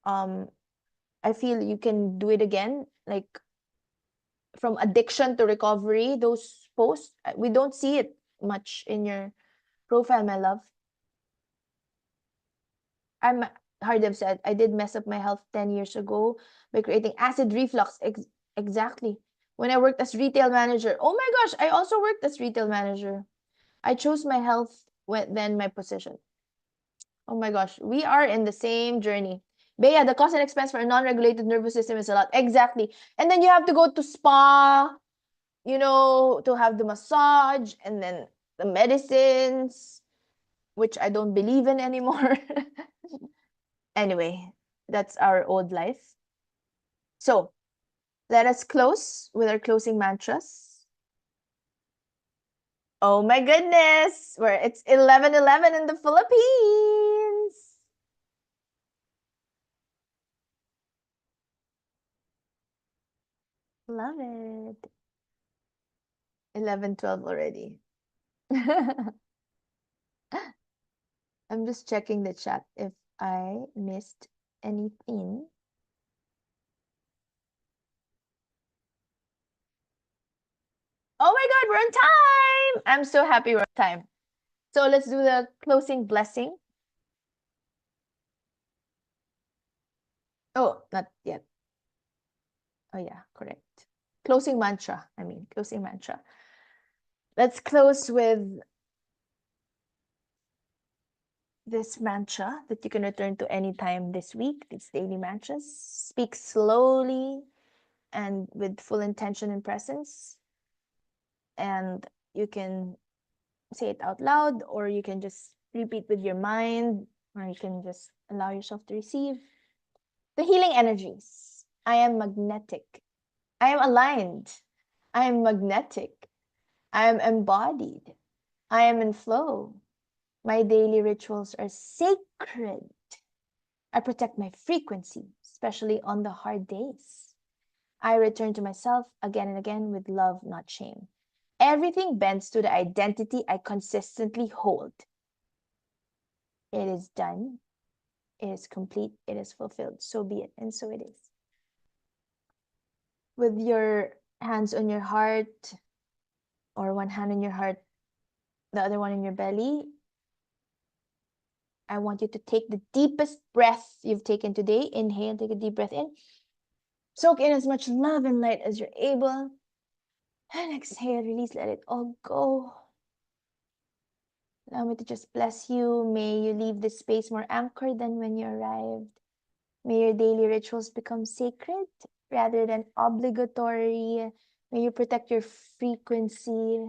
I feel you can do it again, like from addiction to recovery, those posts. We don't see it much in your profile, my love. I'm Hardev said, I did mess up my health 10 years ago by creating acid reflux. Exactly. When I worked as retail manager. Oh my gosh, I also worked as retail manager. I chose my health than my position. Oh my gosh, we are in the same journey. But yeah, the cost and expense for a non-regulated nervous system is a lot. Exactly. And then you have to go to spa, to have the massage and then the medicines, which I don't believe in anymore. Anyway, that's our old life. So let us close with our closing mantras. Oh my goodness, it's 11:11 in the Philippines. Love it. 11:12 already. I'm just checking the chat if I missed anything. Oh my God, we're on time. I'm so happy we're on time. So let's do the closing blessing. Oh, not yet. Oh yeah, correct. Closing mantra. Closing mantra. Let's close with this mantra that you can return to anytime this week. These daily mantras. Speak slowly and with full intention and presence. And you can say it out loud, or you can just repeat with your mind, or you can just allow yourself to receive the healing energies. I am magnetic. I am aligned. I am magnetic. I am embodied. I am in flow. My daily rituals are sacred. I protect my frequency, especially on the hard days. I return to myself again and again with love, not shame. Everything bends to the identity I consistently hold. It is done. It is complete. It is fulfilled. So be it. And so it is. With your hands on your heart, or one hand on your heart, the other one in your belly, I want you to take the deepest breath you've taken today. Inhale, take a deep breath in. Soak in as much love and light as you're able. And exhale, release, let it all go. Allow me to just bless you. May you leave this space more anchored than when you arrived. May your daily rituals become sacred rather than obligatory. May you protect your frequency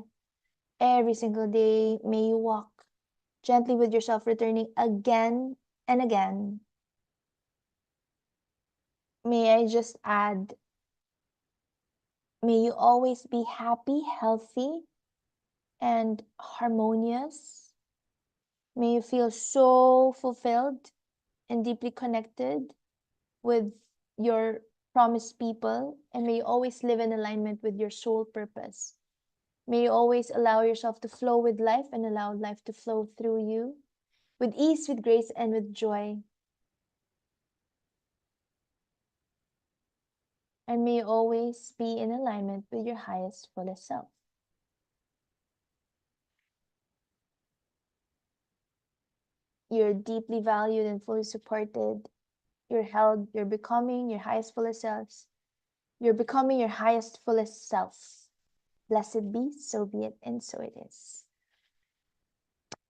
every single day. May you walk gently with yourself, returning again and again. May I just add, may you always be happy, healthy, and harmonious. May you feel so fulfilled and deeply connected with your promised people, and may you always live in alignment with your soul purpose. May you always allow yourself to flow with life and allow life to flow through you with ease, with grace, and with joy. And may you always be in alignment with your highest, fullest self. You're deeply valued and fully supported. You're held, you're becoming your highest, fullest selves. You're becoming your highest, fullest self. Blessed be, so be it, and so it is.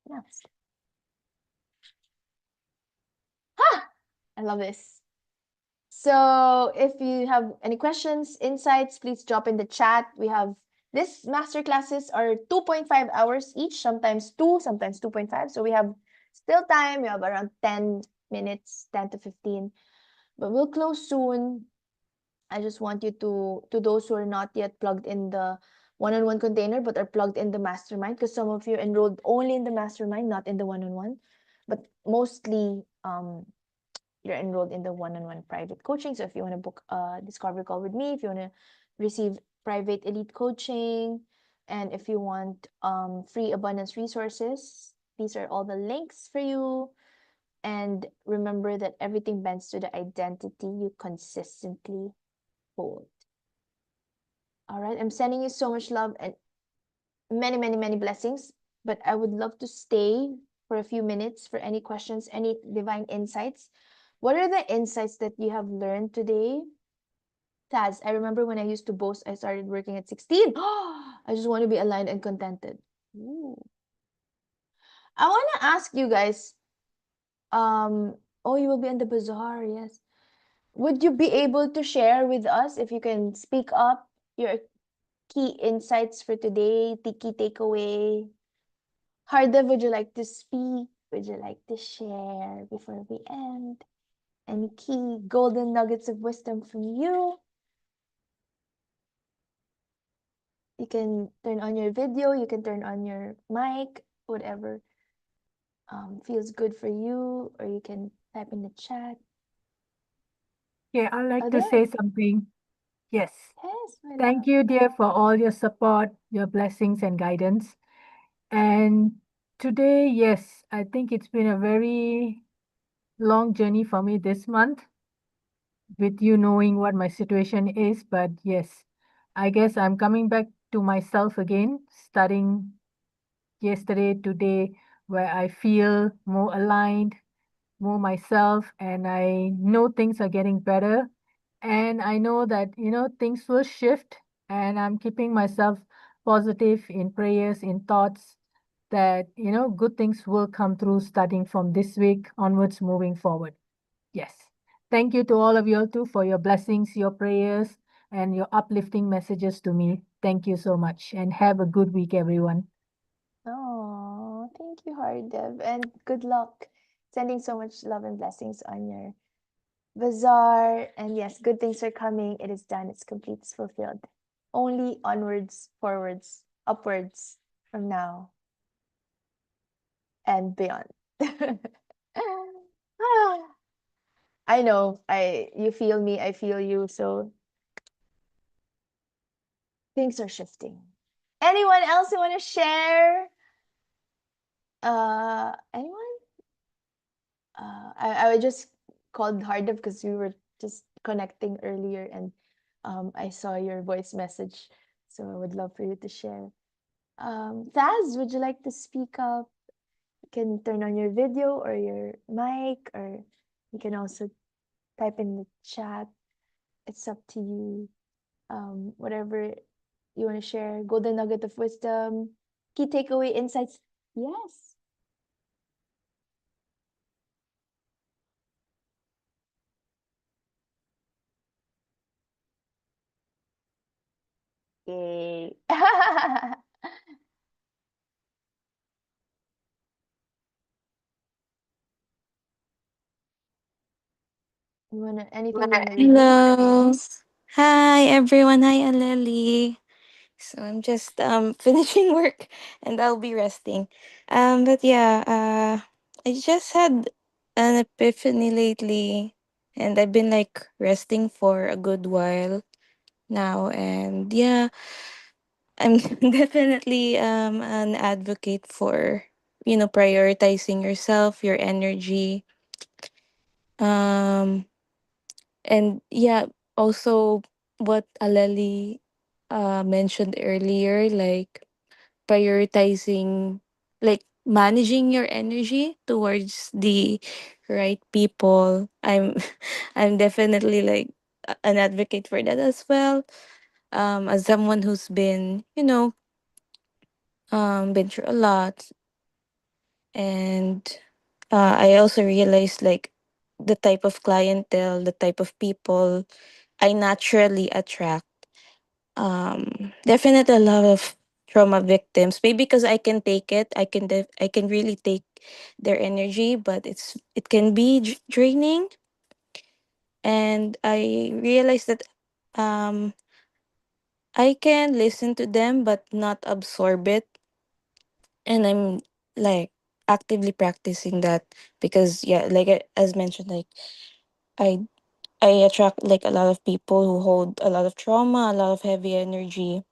Namaste. Ha! I love this. So if you have any questions, insights, please drop in the chat. We have this master classes are 2.5 hours each, sometimes 2, sometimes 2.5. So we have still time. We have around 10 minutes, 10 to 15. But we'll close soon. I just want you to those who are not yet plugged in the one-on-one container, but are plugged in the mastermind, because some of you enrolled only in the mastermind, not in the one-on-one. But mostly, you're enrolled in the one-on-one private coaching. So if you want to book a discovery call with me, if you want to receive private elite coaching, and if you want free abundance resources, these are all the links for you. And remember that everything bends to the identity you consistently hold. All right, I'm sending you so much love and many, many, many blessings. But I would love to stay for a few minutes for any questions, any divine insights. What are the insights that you have learned today? Taz, I remember when I used to boast I started working at 16. I just want to be aligned and contented. Ooh. I want to ask you guys, oh, you will be in the bazaar, yes. Would you be able to share with us if you can speak up your key insights for today, the key takeaway? Hardev, would you like to speak? Would you like to share before we end? Any key golden nuggets of wisdom from you? You can turn on your video, you can turn on your mic, whatever feels good for you, or you can type in the chat. Yeah, I'd like to Hardev, say something. Yes. yes, my Thank love. you, dear, for all your support, your blessings, and guidance. And today, yes, I think it's been a very long journey for me this month with you knowing what my situation is. But yes, I guess I'm coming back to myself again, starting yesterday, today, where I feel more aligned, more myself, and I know things are getting better. And I know that, things will shift, and I'm keeping myself positive in prayers, in thoughts that, good things will come through starting from this week onwards, moving forward. Yes. Thank you to all of you too for your blessings, your prayers, and your uplifting messages to me. Thank you so much, and have a good week, everyone. Oh, thank you, Hardev, and good luck. Sending so much love and blessings on your bazaar. And yes, good things are coming. It is done. It's complete. It's fulfilled. Only onwards, forwards, upwards from now and beyond. I know. I you feel me. I feel you. So things are shifting. Anyone else who want to share? Anyone? I just called Hardev because we were just connecting earlier, and I saw your voice message, so I would love for you to share. Thaz, would you like to speak up? You can turn on your video or your mic, or you can also type in the chat. It's up to you. Whatever you want to share. Golden nugget of wisdom, key takeaway insights. Yes. Yay. Anything you wanna review? Hello. Hi everyone. Hi Aleli. So I'm just finishing work and I'll be resting. But yeah, I just had an epiphany lately and I've been like resting for a good while now, and yeah, I'm definitely an advocate for prioritizing yourself, your energy. Um And yeah, also what Alali mentioned earlier, like prioritizing, like managing your energy towards the right people. I'm definitely like an advocate for that as well. As someone who's been, been through a lot, and I also realized like the type of clientele, the type of people I naturally attract. Definitely a lot of trauma victims. Maybe because I can take it, I can really take their energy, but it can be draining. And I realized that um I can listen to them but not absorb it, and I'm like actively practicing that because yeah, like as mentioned, like I I attract like a lot of people who hold a lot of trauma, a lot of heavy energy,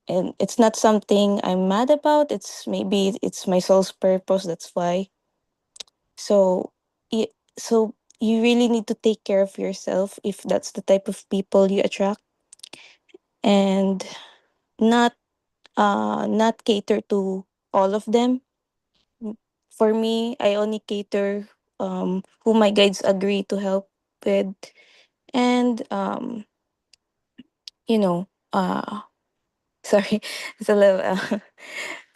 and it's not something I'm mad about. It's my soul's purpose. That's why. So, so you really need to take care of yourself if that's the type of people you attract, and not not cater to all of them. for me, I only cater who my guides agree to help with, and you know, sorry, it's a little a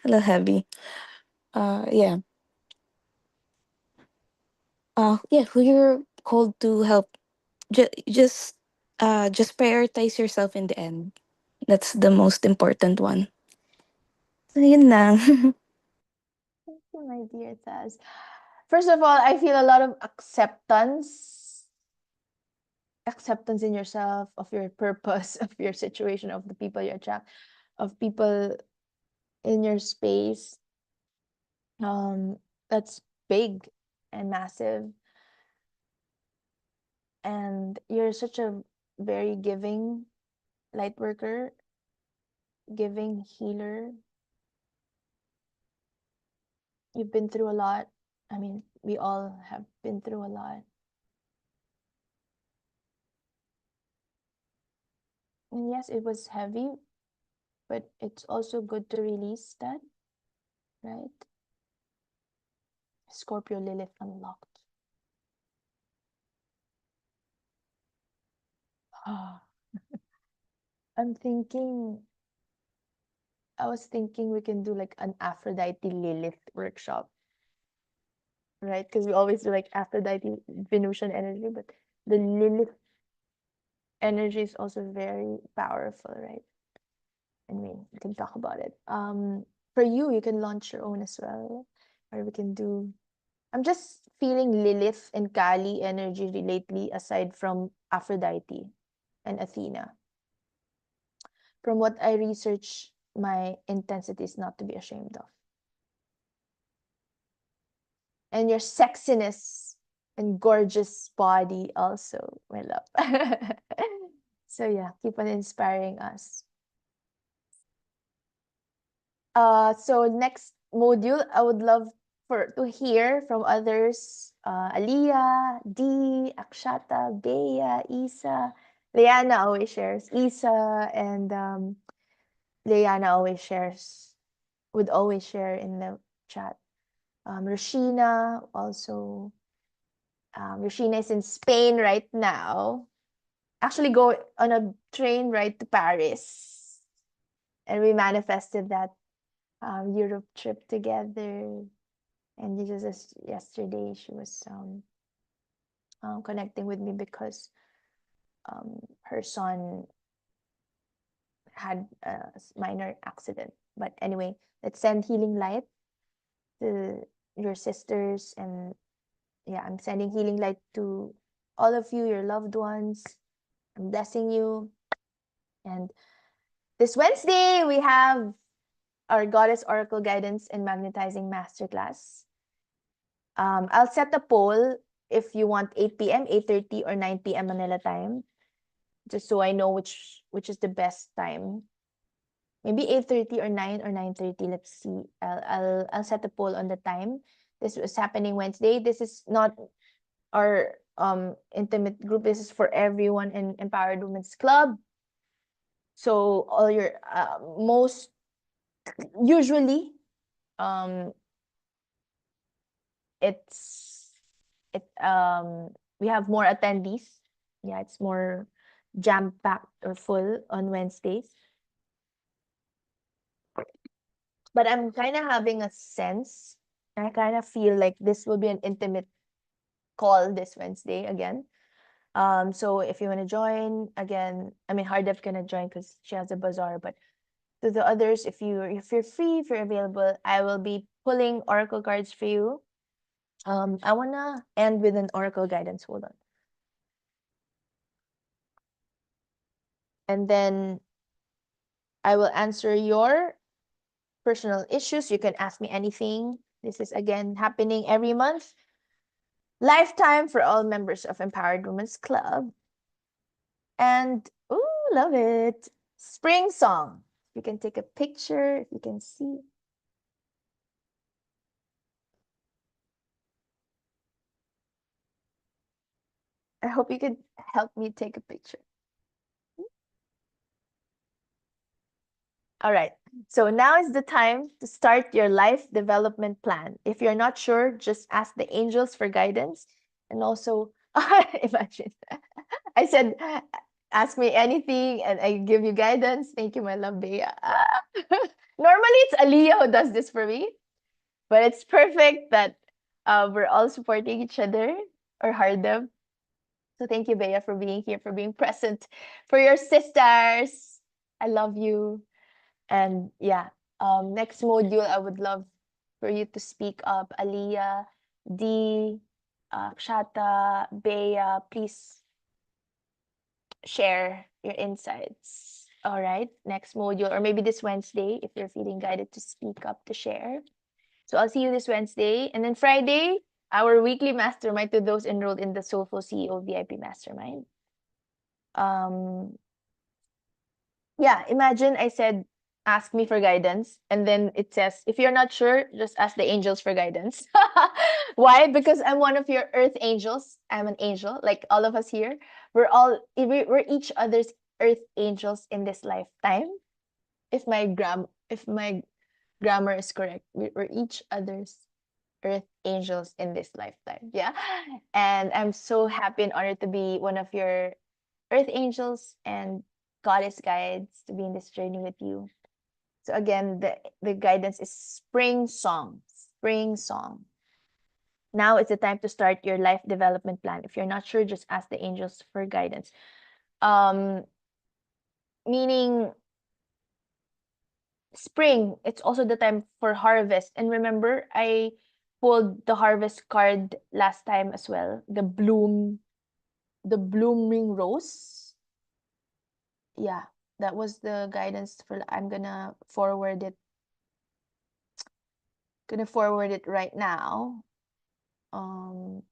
little heavy. Yeah. Yeah, who you're called to help. Just prioritize yourself in the end. That's the most important one. So yun lang. Thank you, my dear Taz. First of all, I feel a lot of acceptance in yourself, of your purpose, of your situation, of the people you attract, of people in your space. Um, that's big and massive. And you're such a very giving light worker, giving healer. You've been through a lot. I mean, we all have been through a lot. And yes, it was heavy, but it's also good to release that, right? Scorpio Lilith unlocked. I'm thinking, I was thinking we can do like an Aphrodite Lilith workshop, right? Because we always do like Aphrodite Venusian energy, but the Lilith energy is also very powerful, right? Anyway, we can talk about it. For you, you can launch your own as well, or we can do. I'm just feeling Lilith and Kali energy lately, aside from Aphrodite and Athena. From what I research, my intensity is not to be ashamed of. And your sexiness and gorgeous body also, my love. So yeah, keep on inspiring us. So next module, I would love for to hear from others. Aliyah, Dee, Akshata, Bea, Isa, Leanna always shares. Isa and Leanna always shares, would always share in the chat. Rashina also. Rashina is in Spain right now. Actually, go on a train ride to Paris, and we manifested that Europe trip together. And just yesterday, she was connecting with me because her son had a minor accident. But anyway, let's send healing light to your sisters. And yeah, I'm sending healing light to all of you, your loved ones. I'm blessing you. And this Wednesday, we have our Goddess Oracle Guidance and Magnetizing Masterclass. I'll set a poll if you want 8 p.m., 8:30, or 9 p.m. Manila time, just so I know which is the best time. Maybe 8:30 or 9 or 9:30. Let's see. I'll set a poll on the time. This was happening Wednesday. This is not our intimate group. This is for everyone in Empowered Women's Club. So all your most usually um it's it we have more attendees. Yeah, it's more jam packed or full on Wednesdays. But I'm kind of having a sense. I kind of feel like this will be an intimate call this Wednesday again. So if you want to join again, I mean, Hardef gonna join because she has a bazaar. But to the others, if you're free, if you're available, I will be pulling oracle cards for you. I wanna end with an oracle guidance. Hold on. And then I will answer your personal issues. You can ask me anything. This is again happening every month. Lifetime for all members of Empowered Women's Club. And ooh, love it. Spring song. You can take a picture if you can see. I hope you could help me take a picture. All right. So now is the time to start your life development plan. If you're not sure, just ask the angels for guidance. And also, imagine I said, ask me anything and I give you guidance. Thank you, my love, Bea. Normally, it's Aliyah who does this for me, but it's perfect that we're all supporting each other or Hardem. So thank you, Bea, for being here, for being present, for your sisters. I love you. And yeah, next module, I would love for you to speak up. Aliyah, D, Kshata, Bea, please share your insights. All right, next module, or maybe this Wednesday, if you're feeling guided to speak up, to share. So I'll see you this Wednesday. And then Friday, our weekly mastermind to those enrolled in the Soulful CEO VIP mastermind. Um, yeah, imagine I said, ask me for guidance. And then it says, if you're not sure, just ask the angels for guidance. Why? Because I'm one of your earth angels. I'm an angel, like all of us here. We're each other's earth angels in this lifetime. If my grammar is correct, we're each other's earth angels in this lifetime. Yeah. And I'm so happy and honored to be one of your earth angels and goddess guides to be in this journey with you. So again, the guidance is spring song. Spring song. Now it's the time to start your life development plan. If you're not sure, just ask the angels for guidance. Um, Meaning spring, it's also the time for harvest. And remember, I pulled the harvest card last time as well. The blooming rose. Yeah, that was the guidance for I'm gonna forward it right now. Um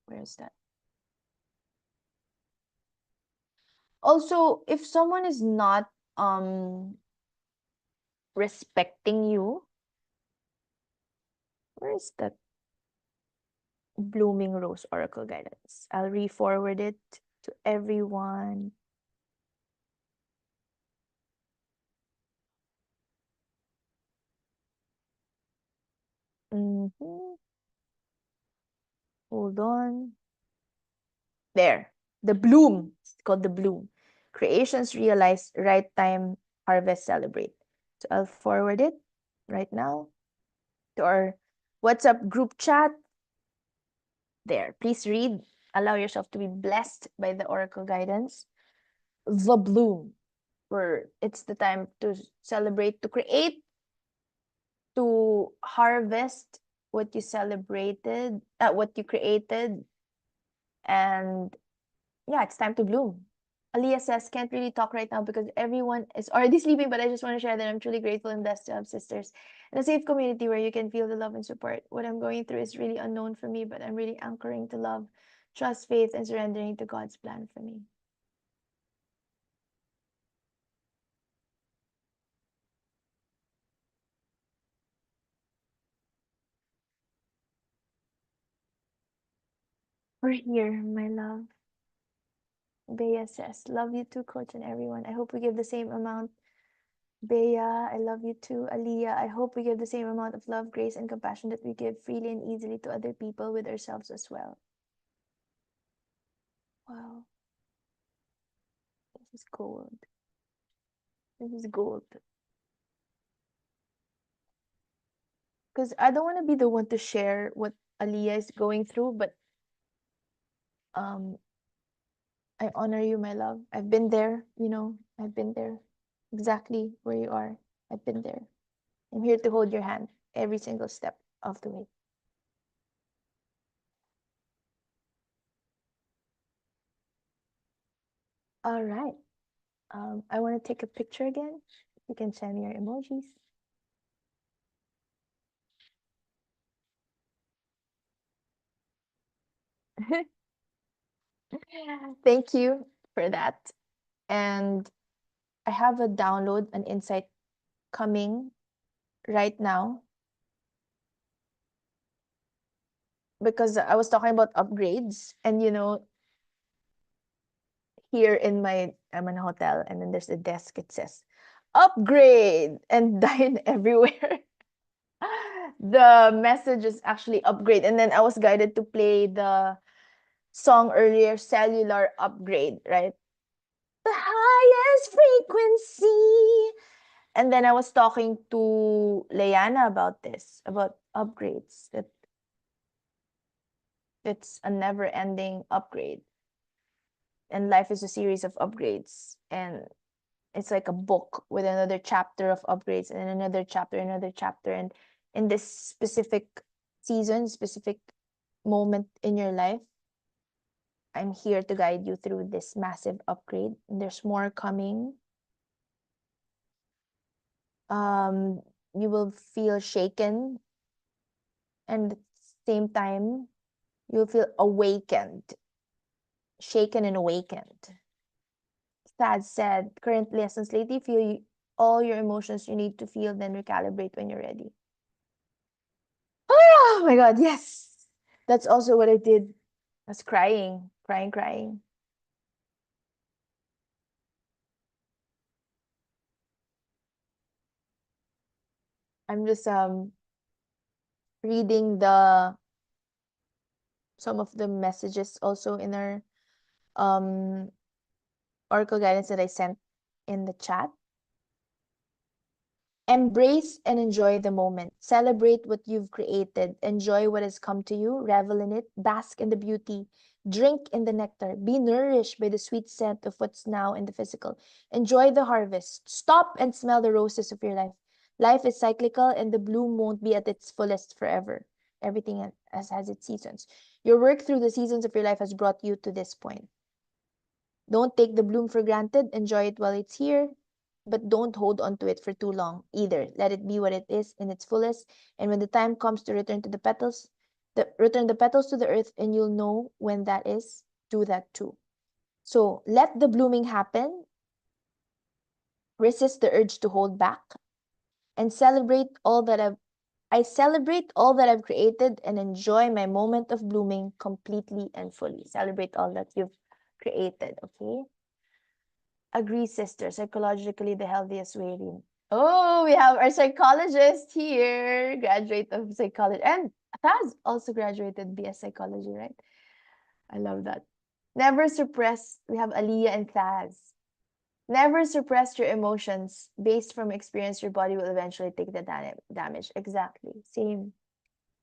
where's that? Also, if someone is not respecting you, where is that blooming rose oracle guidance? I'll re-forward it to everyone. Mm-hmm. Hold on. There. The bloom. It's called the bloom. Creations realize, right time, harvest celebrate. So I'll forward it right now to our WhatsApp group chat. There. Please read. Allow yourself to be blessed by the oracle guidance. The bloom. Where it's the time to celebrate, to create, to harvest what you celebrated, what you created, and yeah, it's time to bloom. Aliyah says, can't really talk right now because everyone is already sleeping, but I just want to share that I'm truly grateful and blessed to have sisters in a safe community where you can feel the love and support. What I'm going through is really unknown for me, but I'm really anchoring to love, trust, faith, and surrendering to God's plan for me. We're here, my love. Bea says, love you too, coach, and everyone. I hope we give the same amount. Bea, I love you too. Aliyah, I hope we give the same amount of love, grace, and compassion that we give freely and easily to other people with ourselves as well. Wow, this is gold. This is gold. Because I don't want to be the one to share what Aliyah is going through, but um, I honor you, my love. I've been there, I've been there exactly where you are. I've been there. I'm here to hold your hand every single step of the way. All right. I want to take a picture again. You can send me your emojis. Thank you for that. And I have a download, an insight coming right now because I was talking about upgrades and here I'm in a hotel and then there's a desk, it says upgrade and dine everywhere. The message is actually upgrade. And then I was guided to play the song earlier, cellular upgrade, right? The highest frequency. And then I was talking to Leanna about this, about upgrades, that it's a never ending upgrade. And life is a series of upgrades. And it's like a book with another chapter of upgrades and another chapter, another chapter. And in this specific season, specific moment in your life, I'm here to guide you through this massive upgrade. And there's more coming. You will feel shaken, and at the same time, you'll feel awakened, shaken and awakened. Sad said, current lessons lately, feel all your emotions you need to feel, then recalibrate when you're ready. Oh my God, yes. That's also what I did. I was crying, crying, crying. I'm just reading the some of the messages also in our um oracle guidance that I sent in the chat. Embrace and enjoy the moment. Celebrate what you've created. Enjoy what has come to you. Revel in it. Bask in the beauty. Drink in the nectar. Be nourished by the sweet scent of what's now in the physical. Enjoy the harvest. Stop and smell the roses of your life. Life is cyclical and the bloom won't be at its fullest forever. Everything has its seasons. Your work through the seasons of your life has brought you to this point. Don't take the bloom for granted. Enjoy it while it's here, but don't hold on to it for too long either. Let it be what it is in its fullest. And when the time comes to return to the petals, return the petals to the earth, and you'll know when that is. Do that too. So let the blooming happen. Resist the urge to hold back, and celebrate all that I celebrate all that I've created and enjoy my moment of blooming completely and fully. Celebrate all that you've created, okay? Agree, sister. Psychologically, the healthiest way. Oh, we have our psychologist here, graduate of psychology. And Taz also graduated BS psychology, right? I love that. Never suppress. We have Aliyah and Taz. Never suppress your emotions. Based from experience, your body will eventually take the damage. Exactly. Same.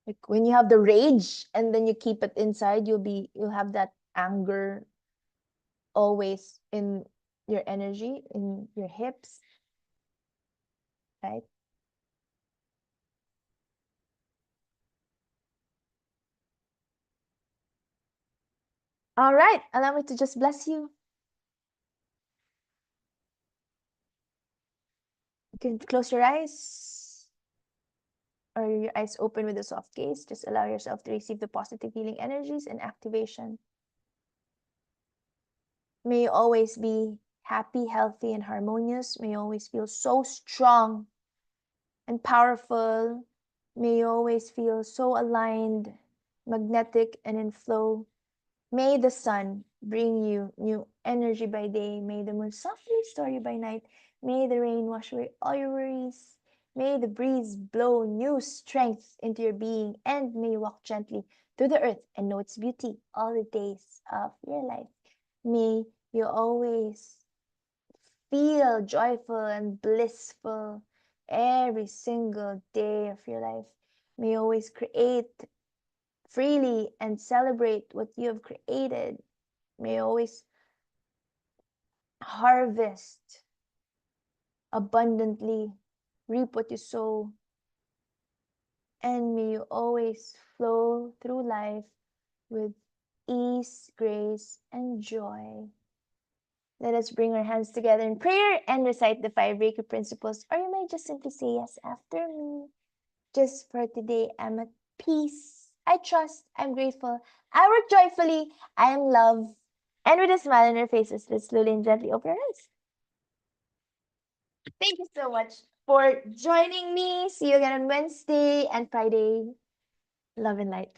Like when you have the rage and then you keep it inside, you'll have that anger always in your energy, in your hips, right? All right, allow me to just bless you. You can close your eyes or your eyes open with a soft gaze. Just allow yourself to receive the positive healing energies and activation. May you always be happy, healthy, and harmonious. May you always feel so strong and powerful. May you always feel so aligned, magnetic, and in flow. May the sun bring you new energy by day. May the moon softly restore you by night. May the rain wash away all your worries. May the breeze blow new strength into your being. And may you walk gently through the earth and know its beauty all the days of your life. May you always feel joyful and blissful every single day of your life. May you always create freely and celebrate what you have created. May you always harvest abundantly, reap what you sow, and may you always flow through life with ease, grace, and joy. Let us bring our hands together in prayer and recite the 5 Reiki principles, or you may just simply say yes after me. Just for today, I'm at peace. I trust. I'm grateful. I work joyfully. I am love. And with a smile on your faces, let's slowly and gently open your eyes. Thank you so much for joining me. See you again on Wednesday and Friday. Love and light.